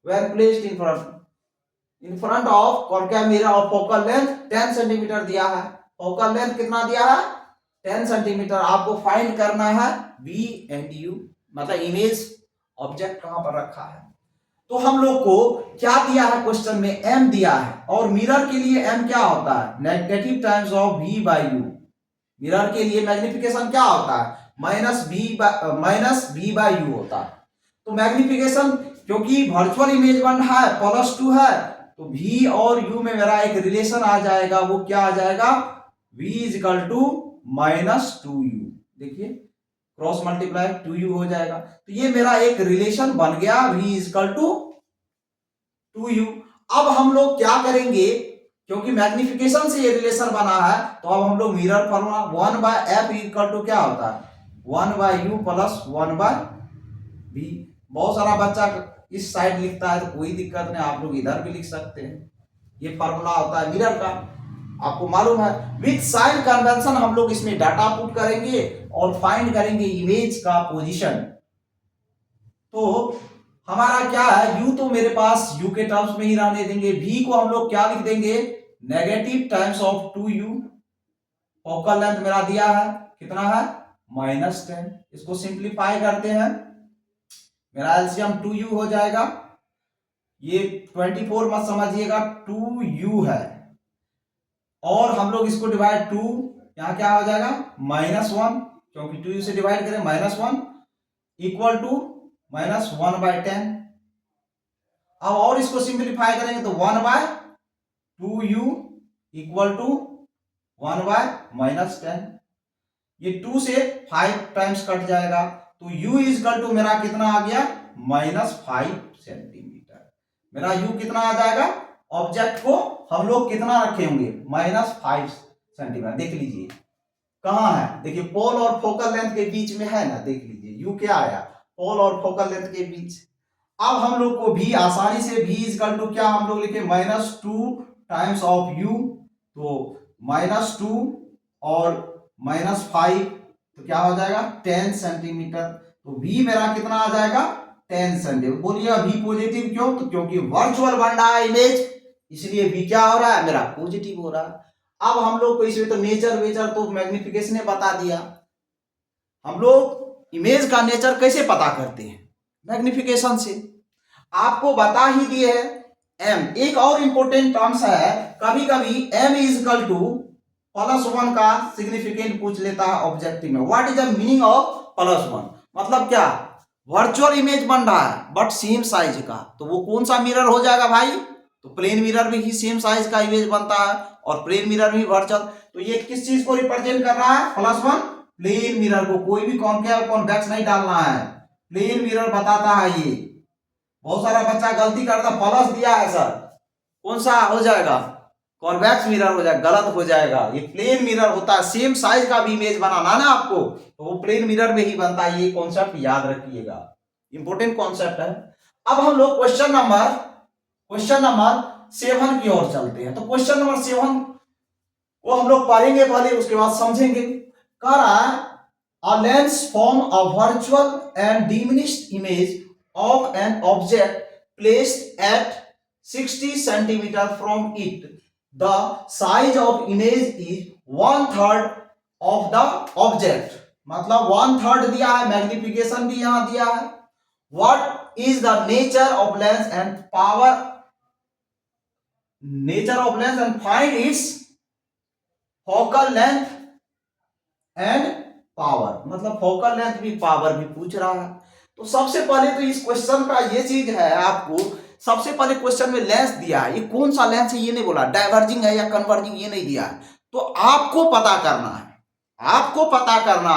where placed in front, in front of concave mirror और फोकल लेंथ 10 सेंटीमीटर दिया है। फोकल लेंथ कितना दिया है? 10 सेंटीमीटर। आपको फाइंड करना है V एंड U, मतलब इमेज ऑब्जेक्ट कहां पर रखा है। तो हम लोग को क्या दिया है क्वेश्चन में? M दिया है, और मिरर के लिए M क्या होता है? Negative times of V by U। Mirror के लिए मैग्निफिकेशन क्या होता है? माइनस V बाई U होता है। तो मैग्निफिकेशन, क्योंकि वर्चुअल इमेज बन रहा है, +2 है, तो V और U में मेरा एक रिलेशन आ जाएगा। वो क्या आ जाएगा? V is equal to -2U। देखिए क्रॉस मल्टीप्लाई 2U हो जाएगा। तो ये मेरा एक रिलेशन बन गया, V is equal to 2U। अब हम लोग क्या करेंगे, क्योंकि मैग्निफिकेशन से ये रिलेशन बना है, तो अब हम लोग mirror formula 1/f equal to क्या होता है? 1/u plus 1/v। बहुत सारा बच्चा इस साइड लिखता है, तो कोई दिक्कत नहीं, आप लोग इधर भी लिख सकते हैं। ये फॉर्मूला होता है मिरर का, आपको मालूम है। विथ साइन कन्वेंशन हम लोग इसमें डाटा पुट करेंगे और फाइंड करेंगे इमेज का पोजीशन। तो हमारा क्या है? U तो मेरे पास U के टर्म्स में ही रहने देंगे। V को हम लोग क्या लिख देंगे? Negative times of 2U। Focal length मेरा दिया है, कितना है? -10। इसको सिंप्लीफाई करते हैं, मेरा एलसीएम 2U हो जाएगा। ये 24 मत समझिएगा, 2U है, और हम लोग इसको डिवाइड 2, यहां क्या हो जाएगा? -1, क्योंकि 2U से डिवाइड करें -1 इक्वल टू -1/10। अब और इसको सिंप्लीफाई करेंगे तो 1/2U इक्वल टू 1/-10। ये 2 से 5 टाइम्स कट जाएगा, तो U इज इक्वल टू मेरा कितना आ गया? -5 सेंटीमीटर। मेरा U कितना आ जाएगा? ऑब्जेक्ट को हम लोग कितना रखे होंगे? -5 सेंटीमीटर। देख लीजिए कहां है, देखिए पोल और फोकल लेंथ के बीच में है ना, देख लीजिए U क्या आया? पोल और फोकल लेंथ के बीच। अब हम लोग को भी आसानी से V इज इक्वल टू क्या हम लोग लिखे? -2 टाइम्स ऑफ U, तो -2 और -5, तो क्या हो जाएगा? 10 सेंटीमीटर। तो V मेरा कितना आ जाएगा? 10 सेंटीमीटर। बोलिए V पॉजिटिव क्यों? तो क्योंकि वर्चुअल बन रहा है इमेज, इसलिए V क्या हो रहा है? मेरा पॉजिटिव हो रहा है। अब हम लोग को इसमें तो नेचर तो मैग्निफिकेशन ने बता दिया। हम लोग इमेज का नेचर कैसे पता करते हैं? मैग्निफिकेशन से। आपको बता ही दिए है M। एक और इंपॉर्टेंट टर्म्स है, कभी कभी M इज इक्वल टू +1 का सिग्निफिकेंट पूछ लेता है ऑब्जेक्टिव में। What is the meaning of +1? मतलब क्या? वर्चुअल इमेज बन रहा है बट सेम साइज का, तो वो कौन सा मिरर हो जाएगा भाई? तो प्लेन मिरर भी ही सेम साइज का इमेज बनता है, और प्लेन मिरर भी वर्चुअल। तो ये किस चीज को रिप्रेजेंट कर रहा है? +1 प्लेन मिरर को। कोई भी कॉनकेव कॉन्वेक्स नहीं डालना है, प्लेन मिरर बताता है ये। बहुत सारा बच्चा गलती करता, प्लस दिया है सर, कौन सा हो जाएगा? कॉन्वेक्स मिरर हो जाएगा, गलत हो जाएगा। ये प्लेन मिरर होता है, सेम साइज का भी इमेज बनाना ना आपको, तो वो प्लेन मिरर में ही बनता है। ये कॉन्सेप्ट याद रखिएगा, इंपॉर्टेंट कॉन्सेप्ट है। अब हम लोग क्वेश्चन नंबर 7 की ओर चलते हैं। तो क्वेश्चन नंबर 7 वो हम लोग पढ़ेंगे पहले, उसके बाद समझेंगे। कह रहा है a lens form a virtual and diminished image of an object placed at 60 centimeter from it. The size of image is 1/3 of the object। मतलब 1/3 दिया है, मैग्निफिकेशन भी यहां दिया है। What is the nature of lens and power? Nature of lens and find its focal length and power. मतलब focal length भी power भी पूछ रहा है। तो सबसे पहले तो इस क्वेश्चन का ये चीज है, आपको सबसे पहले क्वेश्चन में लेंस दिया है, ये कौन सा लेंस है ये नहीं बोला, डाइवर्जिंग है या कन्वर्जिंग ये नहीं दिया है। तो आपको पता करना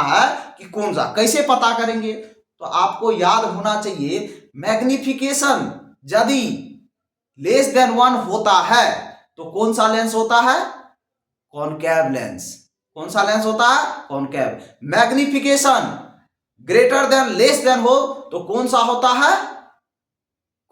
है, कि कौन सा। कैसे पता करेंगे? तो आपको याद होना चाहिए, मैग्निफिकेशन यदि लेस देन 1 होता है तो कौन सा लेंस होता है? Concave lens. कौन सा लेंस होता है? Concave. Magnification greater than less than हो तो कौन सा होता है?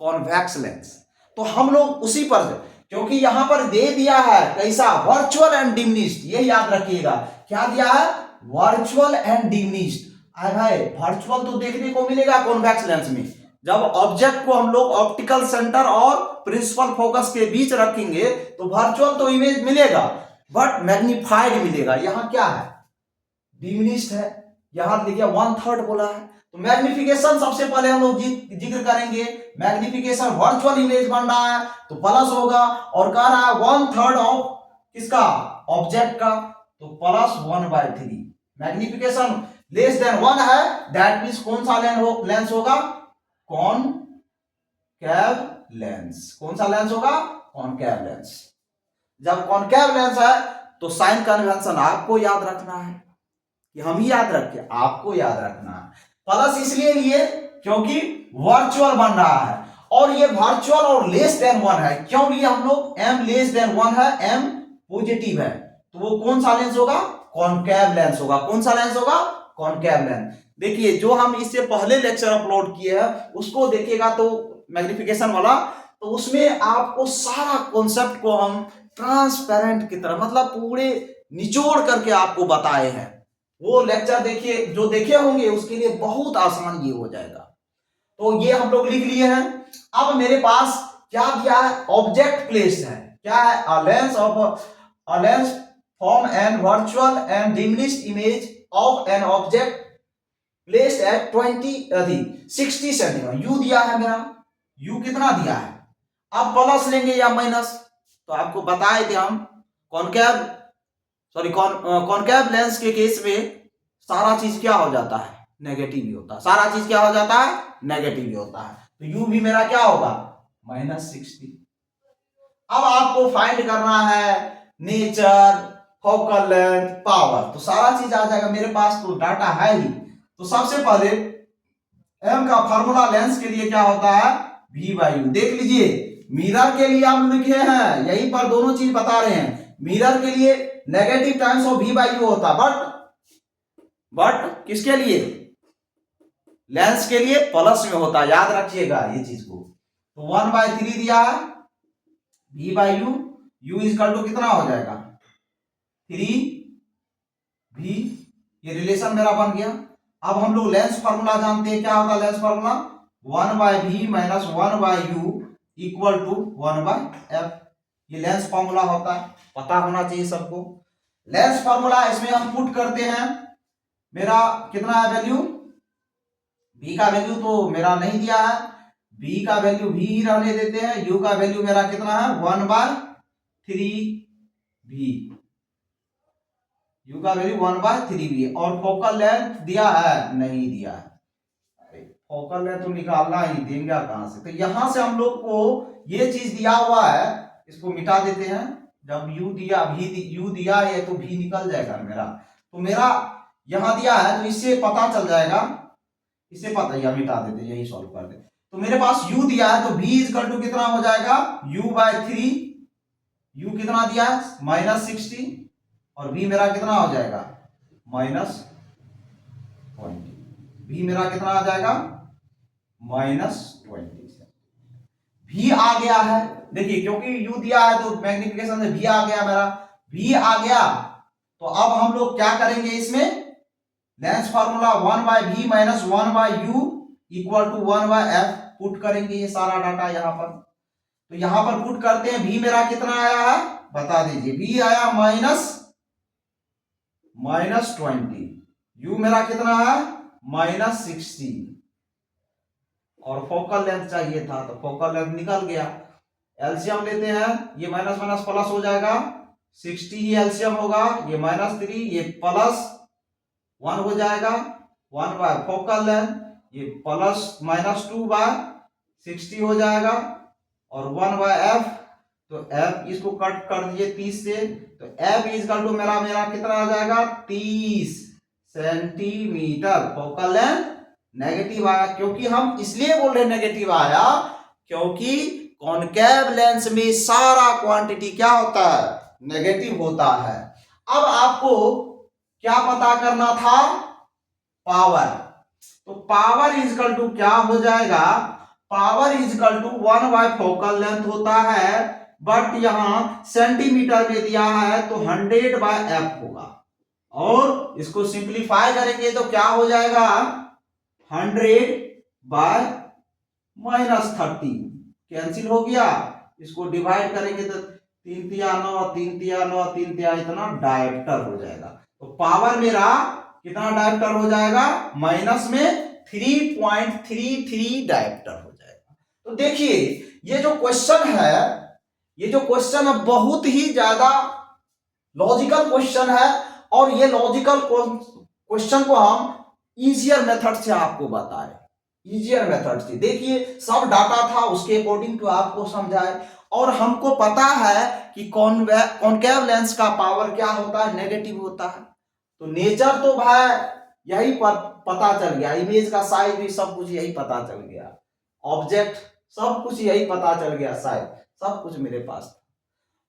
Convex lens. तो हम लोग उसी पर, क्योंकि यहां पर दे दिया है कैसा? Virtual and diminished. ये याद रखिएगा, क्या दिया है? Virtual and diminished. भाई वर्चुअल तो देखने को मिलेगा कॉन्वेक्स लेंस में, जब ऑब्जेक्ट को हम लोग ऑप्टिकल सेंटर और प्रिंसिपल फोकस के बीच रखेंगे तो वर्चुअल तो इमेज मिलेगा बट मैग्नीफाइड मिलेगा। यहां क्या है, डिमिनिश्ड है, यहां देखिए 1/3 बोला है। तो मैग्निफिकेशन सबसे पहले हम लोग जिक्र करेंगे। मैग्निफिकेशन वर्चुअल इमेज बन रहा है तो प्लस होगा, और कह रहा है 1/3 ऑफ किसका, ऑब्जेक्ट का, तो +1/3। मैग्निफिकेशन लेस देन 1 है, दैट मींस कौन सा लेंस होगा, कॉनकेव लेंस। कौन सा लेंस होगा, कॉनकेव लेंस। जब कॉनकेव लेंस है तो साइन कन्वेंशन आपको याद रखना है, कि हम ही याद रखें, आपको याद रखना है। प्लस इसलिए लिए क्योंकि वर्चुअल बन रहा है, और ये वर्चुअल और लेस देन 1 है। क्यों लिए हम लोग, m लेस देन 1 है, m पॉजिटिव है, तो वो कौन सा लेंस होगा, कॉनकेव लेंस होगा। कौन सा लेंस होगा, कॉनकेव लेंस। देखिए जो हम इससे पहले लेक्चर अपलोड किए हैं उसको देखिएगा तो मैग्निफिकेशन वाला, तो उसमें आपको सारा कॉन्सेप्ट को हम ट्रांसपेरेंट की तरह मतलब पूरे निचोड़ करके आपको बताए हैं। वो लेक्चर देखिए, जो देखे होंगे उसके लिए बहुत आसान ये हो जाएगा। तो ये हम लोग लिख लिए हैं। अब मेरे पास क्या दिया है, ऑब्जेक्ट प्लेस है, क्या है, a lens form an virtual and diminished image of an object placed at 60 centimetre. You दिया है मेरा, यू कितना दिया है, अब प्लस लेंगे या माइनस, तो आपको बताए थे हम कॉनकेव लेंस के केस में सारा चीज क्या हो जाता है, नेगेटिव ही होता है। सारा चीज क्या हो जाता है, नेगेटिव ही होता है। तो यू भी मेरा क्या होगा, -60। अब आपको फाइंड करना है नेचर, फोकल लेंथ, पावर, तो सारा चीज आ जाएगा मेरे पास, तो डाटा है ही। तो सबसे पहले एम का फार्मूला लेंस के लिए क्या होता है, V/U। देख लीजिए मिरर के लिए हम लिखे हैं, यहीं पर दोनों चीज बता रहे हैं। मिरर के लिए नेगेटिव टाइम्स ऑफ V/U होता, बट किसके लिए, लेंस के लिए प्लस में होता, याद रखिएगा ये चीज को। तो 1/3 दिया है V/U, U इक्वल टू कितना हो जाएगा 3V, ये रिलेशन मेरा बन गया। अब हम लोग लेंस फार्मूला जानते हैं, क्या होता है lens formula, 1/V minus 1/U equal to 1/F। ये लेंस फार्मूला होता है, पता होना चाहिए सबको। लेंस फार्मूला इसमें हम पुट करते हैं, मेरा कितना है वैल्यू, V का वैल्यू तो मेरा नहीं दिया है, V का वैल्यू V ही रहने देते हैं। U का वैल्यू मेरा कितना है 1/3V, U का वैल्यू 1/3V। और फोकल लेंथ दिया है, नहीं दिया है, फोकल लेंथ तो निकालना ही, देंगे कहां से। तो यहां से हम लोग को ये चीज दिया हुआ है, इसको मिटा देते हैं। जब U दिया, U दिया है तो V निकल जाएगा मेरा, तो मेरा यहां दिया है, तो इससे पता चल जाएगा, इससे पता ही, मिटा देते, यही सॉल्व कर दे। तो मेरे पास U दिया है तो V इक्वल टू कितना हो जाएगा, U/3। U कितना दिया है -60, और V मेरा कितना हो जाएगा -20। V मेरा कितना आ जाएगा -20। V आ गया है, देखिए क्योंकि U दिया है तो मैग्निफिकेशन से V आ गया मेरा। V आ गया तो अब हम लोग क्या करेंगे, इसमें lens formula 1/V minus 1/U equal to 1/F put करेंगे, ये सारा डाटा यहाँ पर। तो यहां पर पुट करते हैं, V मेरा कितना आया है बता दीजिए, V आया -20, U मेरा कितना है -60, और फोकल लेंथ चाहिए था तो फोकल लेंथ निकल गया। एलसीएम लेते हैं, ये माइनस माइनस प्लस हो जाएगा, 60 ही एलसीएम होगा, ये -3 ये +1 हो जाएगा, 1 फोकल लेंथ, ये +-2/60 हो जाएगा, और 1/F, तो F इसको कट कर दिए 30 से, तो F इक्वल टू मेरा कितना आ जाएगा 30 सेंटीमीटर। फोकल लेंथ नेगेटिव आया, क्योंकि हम इसलिए बोल रहे नेगेटिव आया क्योंकि कॉनकेव लेंस में सारा क्वांटिटी क्या होता है, नेगेटिव होता है। अब आपको क्या पता करना था, पावर। तो पावर इक्वल टू क्या हो जाएगा, power equal to 1 focal length होता है, बट यहां सेंटीमीटर में दिया है तो 100/F होगा, और इसको सिंप्लीफाई करेंगे तो क्या हो जाएगा 100/F -30 कैंसिल हो गया। इसको डिवाइड करेंगे तो 3 तिया 9, 3 तिया 9, 3 तिया इतना डायरेक्टर हो जाएगा। तो पावर मेरा कितना डायरेक्टर हो जाएगा, माइनस में 3.33 डायरेक्टर हो जाएगा। तो देखिए ये जो क्वेश्चन है बहुत ही ज्यादा लॉजिकल क्वेश्चन है, और ये लॉजिकल क्वेश्चन को हम इजियर मेथड से आपको बताए, इजियर मेथड से। देखिए सब डाटा था उसके अकॉर्डिंग टू आपको समझाए, और हमको पता है कि कॉनकेव लेंस का पावर क्या होता है, नेगेटिव होता है। तो नेचर तो भाई यही पता चल गया, इमेज का साइज भी सब कुछ यही पता चल गया, ऑब्जेक्ट सब कुछ यही पता चल गया, साइज सब कुछ मेरे पास।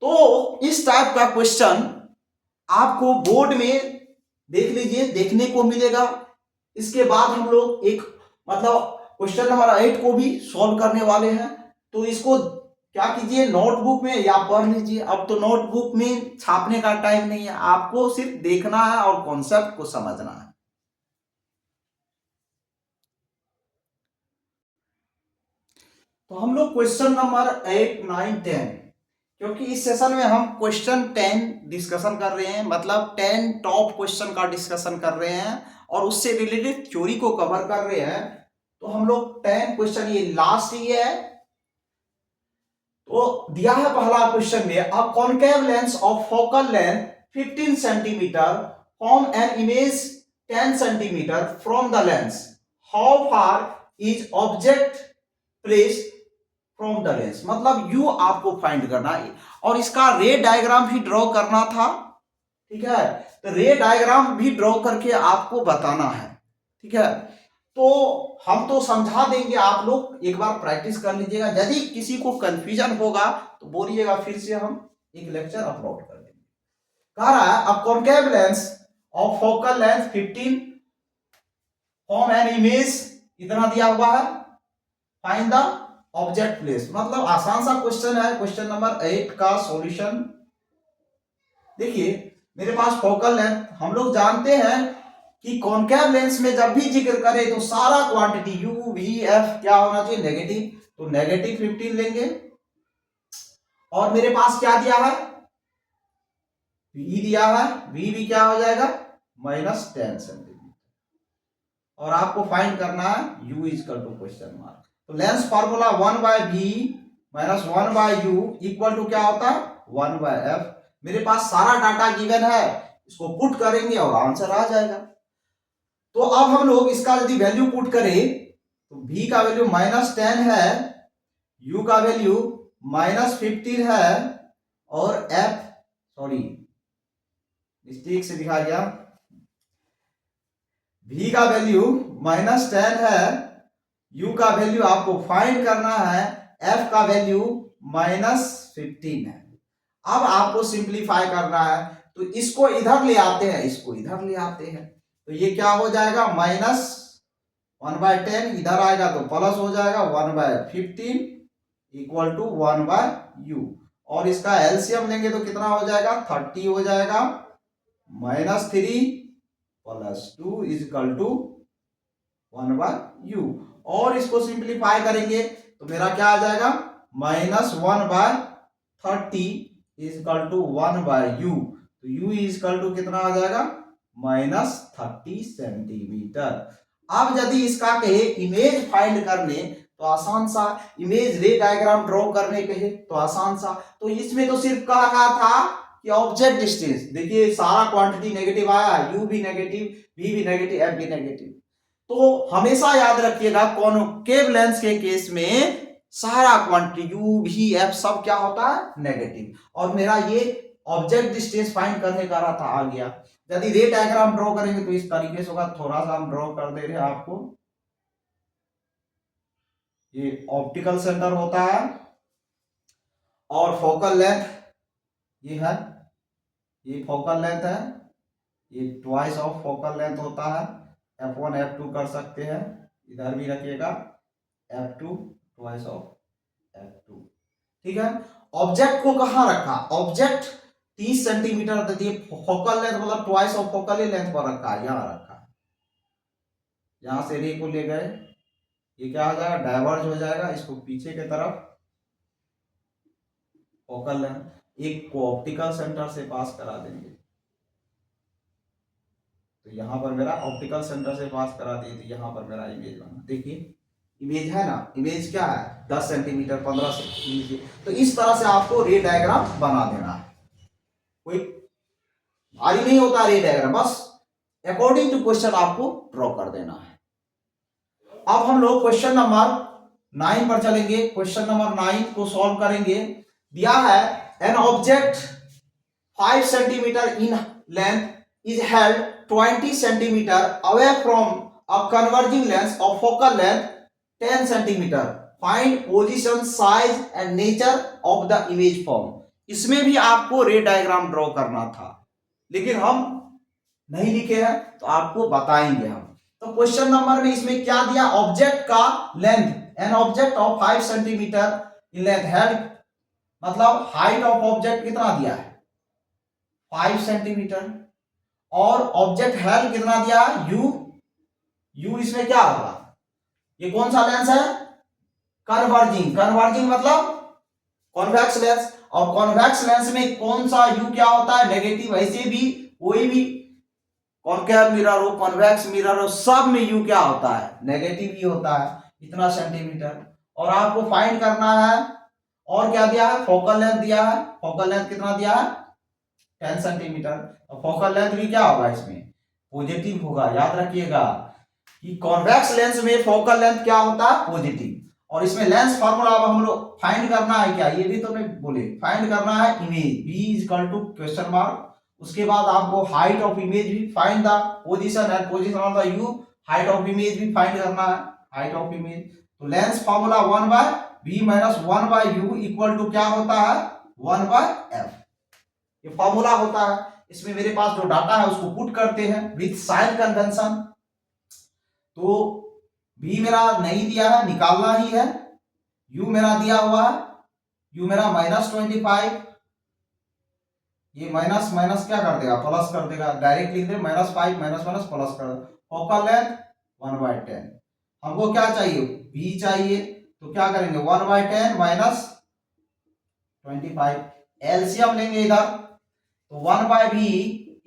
तो इस टाइप का क्वेश्चन आपको बोर्ड में देख लीजिए, देखने को मिलेगा। इसके बाद हम लोग एक मतलब क्वेश्चन नंबर 8 को भी सॉल्व करने वाले हैं। तो इसको क्या कीजिए, नोटबुक में या पढ़ लीजिए। अब तो नोटबुक में छापने का टाइम नहीं है, आपको सिर्फ देखना है और कॉन्सेप्ट को समझना है। तो हम लोग क्वेश्चन नंबर 8, 9, 10, क्योंकि इस सेशन में हम क्वेश्चन 10 डिस्कशन कर रहे हैं, मतलब 10 टॉप क्वेश्चन का डिस्कशन कर रहे हैं और उससे रिलेटेड थ्योरी को कवर कर रहे हैं। तो हम लोग 10 क्वेश्चन, ये लास्ट ही है। तो दिया है पहला क्वेश्चन में, a concave lens of focal length 15 centimetre form an image 10 centimetre from the lens, how far is object place from the lens. मतलब यू आपको फाइंड करना है और इसका रे डायग्राम भी ड्रॉ करना था, ठीक है। तो रे डायग्राम भी ड्रॉ करके आपको बताना है, ठीक है। तो हम तो समझा देंगे, आप लोग एक बार प्रैक्टिस कर लीजिएगा। यदि किसी को कंफ्यूजन होगा तो बोलिएगा, फिर से हम एक लेक्चर अपलोड कर देंगे। कह रहा है a concave lens of focal length 15 form an image, इतना दिया हुआ है, फाइंड द ऑब्जेक्ट प्लेस। मतलब आसान सा क्वेश्चन है, क्वेश्चन नंबर 8 का सॉल्यूशन। देखिए मेरे पास फोकल लेंथ, हम लोग जानते हैं कि कॉनकेव लेंस में जब भी जिक्र करें तो सारा क्वांटिटी यू वी एफ क्या होना चाहिए, नेगेटिव। तो नेगेटिव 15 लेंगे, और मेरे पास क्या दिया है, वी दिया है, वी भी क्या हो जाएगा, -10 सेंटीमीटर, और आपको फाइंड करना है u equal to question mark. तो lens formula 1/v minus 1/u equal to क्या होता है, 1/f। मेरे पास सारा डाटा गिवन है, इसको पुट करेंगे और आंसर आ जाएगा। तो अब हम लोग इसका यदि वैल्यू पुट करें तो v का वैल्यू -10 है, u का वैल्यू -15 है, और f, सॉरी मिस्टेक से लिखा गया, v का वैल्यू -10 है, u का वैल्यू आपको फाइंड करना है, f का वैल्यू -15 है। अब आपको सिंप्लीफाई करना है, तो इसको इधर ले आते हैं, इसको इधर ले आते हैं, तो ये क्या हो जाएगा, -1/10 इधर आएगा तो प्लस हो जाएगा 1/15 इक्वल टू 1/u, और इसका एलसीएम लेंगे तो कितना हो जाएगा, 30 हो जाएगा, -3 + 2 इक्वल टू 1/u, और इसको सिंप्लीफाई करेंगे तो मेरा क्या आ जाएगा, -1/30 इक्वल टू 1/u। तो u इक्वल टू कितना आ जाएगा, -30 सेंटीमीटर। अब यदि इसका कहे इमेज फाइंड करने तो आसान सा, इमेज रे डायग्राम ड्रॉ करने कहे तो आसान सा। तो इसमें तो सिर्फ कह रहा था कि ऑब्जेक्ट डिस्टेंस, देखिए सारा क्वांटिटी नेगेटिव आया, u भी नेगेटिव, v भी नेगेटिव, f भी नेगेटिव। तो हमेशा याद रखिएगा कॉनकेव लेंस के केस में सारा क्वांटिटी u v f सब क्या होता है, नेगेटिव। और मेरा ये ऑब्जेक्ट डिस्टेंस फाइंड करने का रहा था, आ गया। यदि रे डायग्राम ड्रॉ करेंगे तो इस तरीके से होगा, थोड़ा सा हम ड्रॉ कर दे रहे हैं आपको। ये ऑप्टिकल सेंटर होता है और फोकल लेंथ ये है, ये फोकल लेंथ है, ये ट्वाइस ऑफ फोकल लेंथ होता है, f1 f2 कर सकते हैं, इधर भी रखिएगा f2 ट्वाइस ऑफ f2, ठीक है। ऑब्जेक्ट को कहां रखा, ऑब्जेक्ट 30 सेंटीमीटर तक, ये फोकल लेंथ मतलब ट्वाइस ऑफ फोकल लेंथ पर रखा है, यहां रखा है, यहां से रे को ले गए, ये क्या हो जाएगा, डाइवर्ज हो जाएगा, इसको पीछे की तरफ फोकल लेंथ एक को ऑप्टिकल सेंटर से पास करा देंगे। तो यहाँ पर मेरा ऑप्टिकल सेंटर से पास करा दिए, तो यहाँ पर मेरा इमेज बना। देखिए इमेज है ना, इमेज क्या है 10 सेंटीमीटर 15 सेंटीमीटर। तो इस तरह से आपको रे डायग्राम बना देना है, कोई भारी नहीं होता रे डायग्राम, बस अकॉर्डिंग टू क्वेश्चन आपको ड्रॉ कर देना है। अब हम लोग क्वेश्चन नंबर 9 पर चलेंगे। क्वेश्चन नंबर 9 को सॉल्व करेंगे। दिया है an object 5 centimetre in length is held 20 centimetre away from a converging lens of focal length 10 centimetre. Find position size and nature of the image form. इसमें भी आपको रे डायग्राम ड्रॉ करना था, लेकिन हम नहीं लिखे हैं तो आपको बताएंगे हम। तो क्वेश्चन नंबर में इसमें क्या दिया, ऑब्जेक्ट का length, an object of 5 centimetre in length held, मतलब हाइट ऑफ ऑब्जेक्ट कितना दिया है 5 सेंटीमीटर, और ऑब्जेक्ट हेल्ड कितना दिया है यू। यू इसमें क्या होगा, ये कौन सा लेंस है, कन्वर्जिंग। कन्वर्जिंग मतलब कॉन्वेक्स लेंस, और कॉन्वेक्स लेंस में कौन सा यू क्या होता है नेगेटिव। ऐसे भी कोई भी कॉनकेव मिरर हो, कॉन्वेक्स मिरर हो, सब में यू क्या होता है नेगेटिव ही होता है, इतना सेंटीमीटर। और आपको फाइंड करना है, और क्या दिया है, फोकल लेंथ दिया है। फोकल लेंथ कितना दिया है 10 सेंटीमीटर। तो फोकल लेंथ भी क्या होगा इसमें पॉजिटिव होगा। याद रखिएगा कि कॉन्वेक्स लेंस में फोकल लेंथ क्या होता है पॉजिटिव। और इसमें लेंस फार्मूला अब हम लोग फाइंड करना है, क्या ये भी तो मैं बोले, फाइंड करना है image b equal to question mark. उसके बाद आपको हाइट ऑफ इमेज भी find the position and position of the U, height of image भी फाइंड करना है, हाइट ऑफ इमेज। तो lens formula 1/b minus 1/u equal to क्या होता है 1/f, ये फार्मूला होता है। इसमें मेरे पास जो डाटा है उसको पुट करते हैं विथ साइन कन्वेंशन। तो b मेरा नहीं दिया है, निकालना ही है। u मेरा दिया हुआ है, u मेरा -25, ये माइनस माइनस क्या कर देगा प्लस कर देगा, डायरेक्ट लिख दे -5 माइनस माइनस प्लस कर। फोकल लेंथ 1/10, हमको क्या चाहिए b चाहिए, तो क्या करेंगे 1/10 माइनस 25, एलसीएम लेंगे इधर। तो 1/b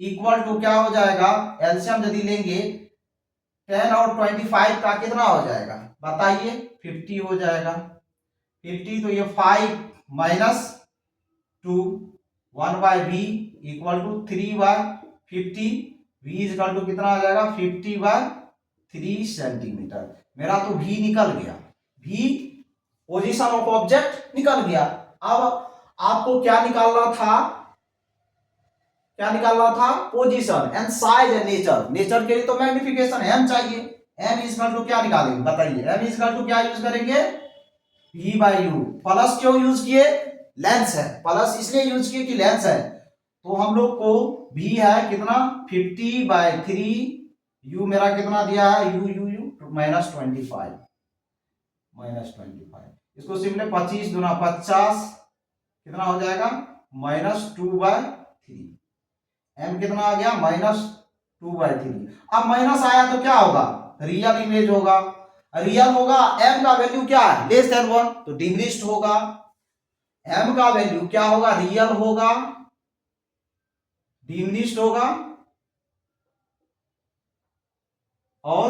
इक्वल टू क्या हो जाएगा, एलसीएम यदि लेंगे 10 और 25 का कितना हो जाएगा बताइए 50 हो जाएगा। 50 तो ये 5 minus 2, 1/b equal to 3/50, v equal to कितना आ जाएगा 50/3 सेंटीमीटर। मेरा तो v निकल गया, v पोजीशन ऑफ ऑब्जेक्ट निकल गया। अब आपको क्या निकालना था, क्या निकालना था position and size and nature. Nature के लिए तो मैग्निफिकेशन m चाहिए, m इक्वल टू क्या निकालेंगे बताइए, m इक्वल टू क्या यूज करेंगे v/u। प्लस क्यों यूज किए, लेंस है, प्लस इसलिए यूज किए कि लेंस है। तो हम लोग को v है कितना 50/3, u मेरा कितना दिया है u -25, इसको सिंपली 25 दूना 50 कितना हो जाएगा -2/3, m कितना आ गया -2/3। अब माइनस आया तो क्या होगा रियल इमेज होगा, रियल होगा, m का वैल्यू क्या है लेस देन 1 तो डिमिनिश्ड होगा, m का वैल्यू क्या होगा रियल होगा, डिमिनिश्ड होगा और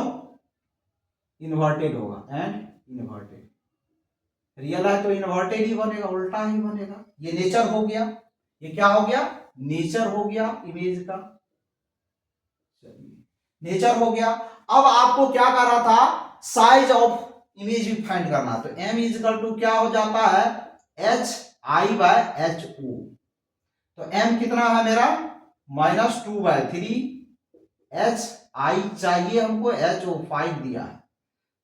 इन्वर्टेड होगा एंड इन्वर्टेड। रियल है तो इन्वर्टेड ही बनेगा, उल्टा ही बनेगा। ये नेचर हो गया, ये क्या हो गया नेचर हो गया इमेज का, नेचर हो गया। अब आपको क्या करना था साइज ऑफ इमेज भी फाइंड करना, तो m इक्वल टू क्या हो जाता है hi/ho। तो m कितना है मेरा -2/3, hi चाहिए हमको, ho 5 दिया है,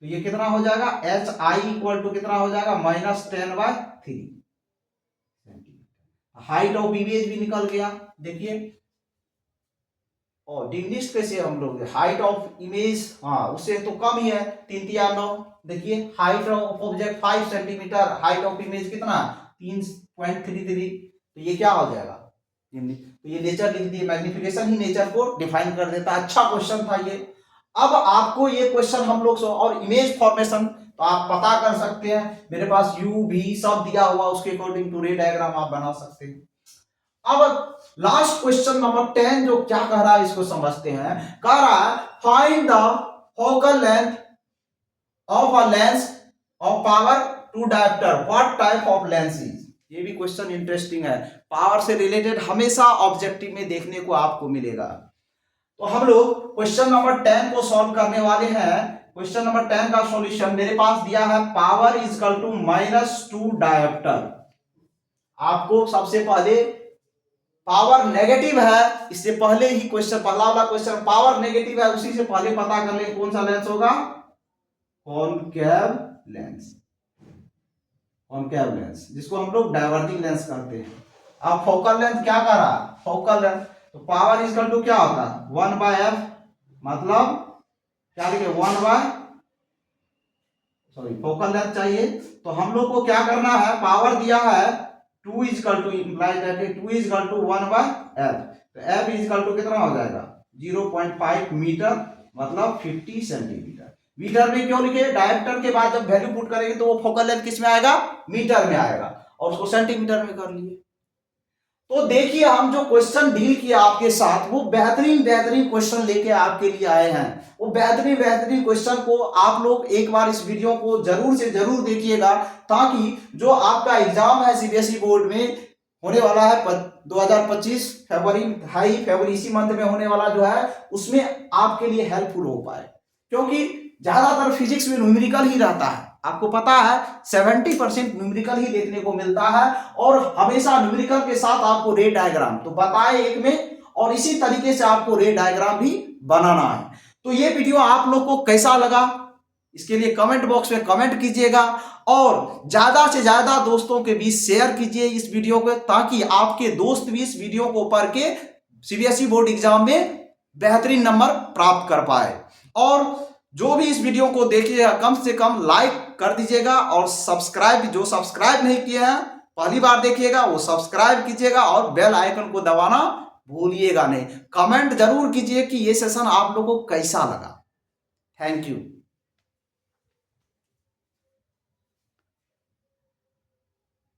तो ये कितना हो जाएगा hi इक्वल टू कितना हो जाएगा -10/3। हाइट ऑफ इमेज भी निकल गया, देखिए। और डिमिनिश्ड कैसे हम लोग, हाइट ऑफ इमेज हाँ उससे तो कम ही है 3 3 9। देखिए height of object 5 centimetre, height of image कितना 3.33, तो ये क्या हो जाएगा तो ये नेचर लिख दिए, मैग्निफिकेशन ही नेचर को डिफाइन कर देता है। अच्छा क्वेश्चन था ये। अब आपको ये क्वेश्चन हम लोग और इमेज फॉर्मेशन तो आप पता कर सकते हैं, मेरे पास यू भी सब दिया हुआ, उसके अकॉर्डिंग टू रे डायग्राम आप बना सकते हैं। अब लास्ट क्वेश्चन नंबर 10 जो क्या कह रहा है इसको समझते हैं। कह रहा है find the focal length of a lens of power two dioptre, what type of lens is. ये भी क्वेश्चन इंटरेस्टिंग है, पावर से रिलेटेड हमेशा ऑब्जेक्टिव में देखने को आपको मिलेगा। तो हम लोग क्वेश्चन नंबर 10 को सॉल्व करने वाले हैं। क्वेश्चन नंबर 10 का सॉल्यूशन मेरे पास दिया है, power is equal to -2 dioptre. आपको सबसे पहले पावर नेगेटिव है, इससे पहले ही क्वेश्चन पहला वाला क्वेश्चन पावर नेगेटिव है, उसी से पहले पता कर ले कौन सा लेंस होगा, कॉनकेव लेंस। कॉनकेव लेंस जिसको हम लोग डाइवर्जिंग लेंस कहते हैं। अब फोकल लेंथ क्या कर रहा है, फोकल लेंथ, तो पावर इज इक्वल टू क्या होता है 1/f, मतलब क्या लिखे 1 फोकल लेंथ चाहिए। तो हम लोग को क्या करना है, पावर दिया है 2 is equal to implies that 2 is equal to 1/f, तो f इज इक्वल टू कितना हो जाएगा 0.5 मीटर, मतलब 50 सेंटीमीटर। मीटर में क्यों लिखे, डायोप्टर के बाद जब वैल्यू पुट करेंगे तो वो फोकल लेंथ किस में आएगा, मीटर में आएगा, और उसको सेंटीमीटर में कर लिए। तो देखिए हम जो क्वेश्चन डील किया आपके साथ वो बेहतरीन क्वेश्चन लेके आपके लिए आए हैं। वो बेहतरीन क्वेश्चन को आप लोग एक बार इस वीडियो को जरूर से जरूर देखिएगा, ताकि जो आपका एग्जाम है सीबीएसई बोर्ड में होने वाला है 2025 फरवरी, 2 फरवरी इसी मंथ में होने वाला जो है, उसमें आपके लिए हेल्पफुल हो पाए। क्योंकि ज्यादातर फिजिक्स में न्यूमेरिकल ही रहता है, आपको पता है 70% न्यूमेरिकल ही देखने को मिलता है, और हमेशा न्यूमेरिकल के साथ आपको रे डायग्राम तो बताए एक में, और इसी तरीके से आपको रे डायग्राम भी बनाना है। तो ये वीडियो आप लोग को कैसा लगा, इसके लिए कमेंट बॉक्स में कमेंट कीजिएगा, और ज्यादा से ज्यादा दोस्तों के बीच शेयर कीजिए इस वीडियो को, ताकि आपके दोस्त भी इस वीडियो को पढ़ के सीबीएसई बोर्ड एग्जाम में बेहतरीन नंबर प्राप्त कर पाए। और जो भी इस वीडियो को देखिएगा कम से कम लाइक कर दीजिएगा, और सब्सक्राइब, जो सब्सक्राइब नहीं किए हैं पहली बार देखिएगा वो सब्सक्राइब कीजिएगा, और बेल आइकन को दबाना भूलिएगा नहीं। कमेंट जरूर कीजिए कि ये सेशन आप लोगों को कैसा लगा। Thank you.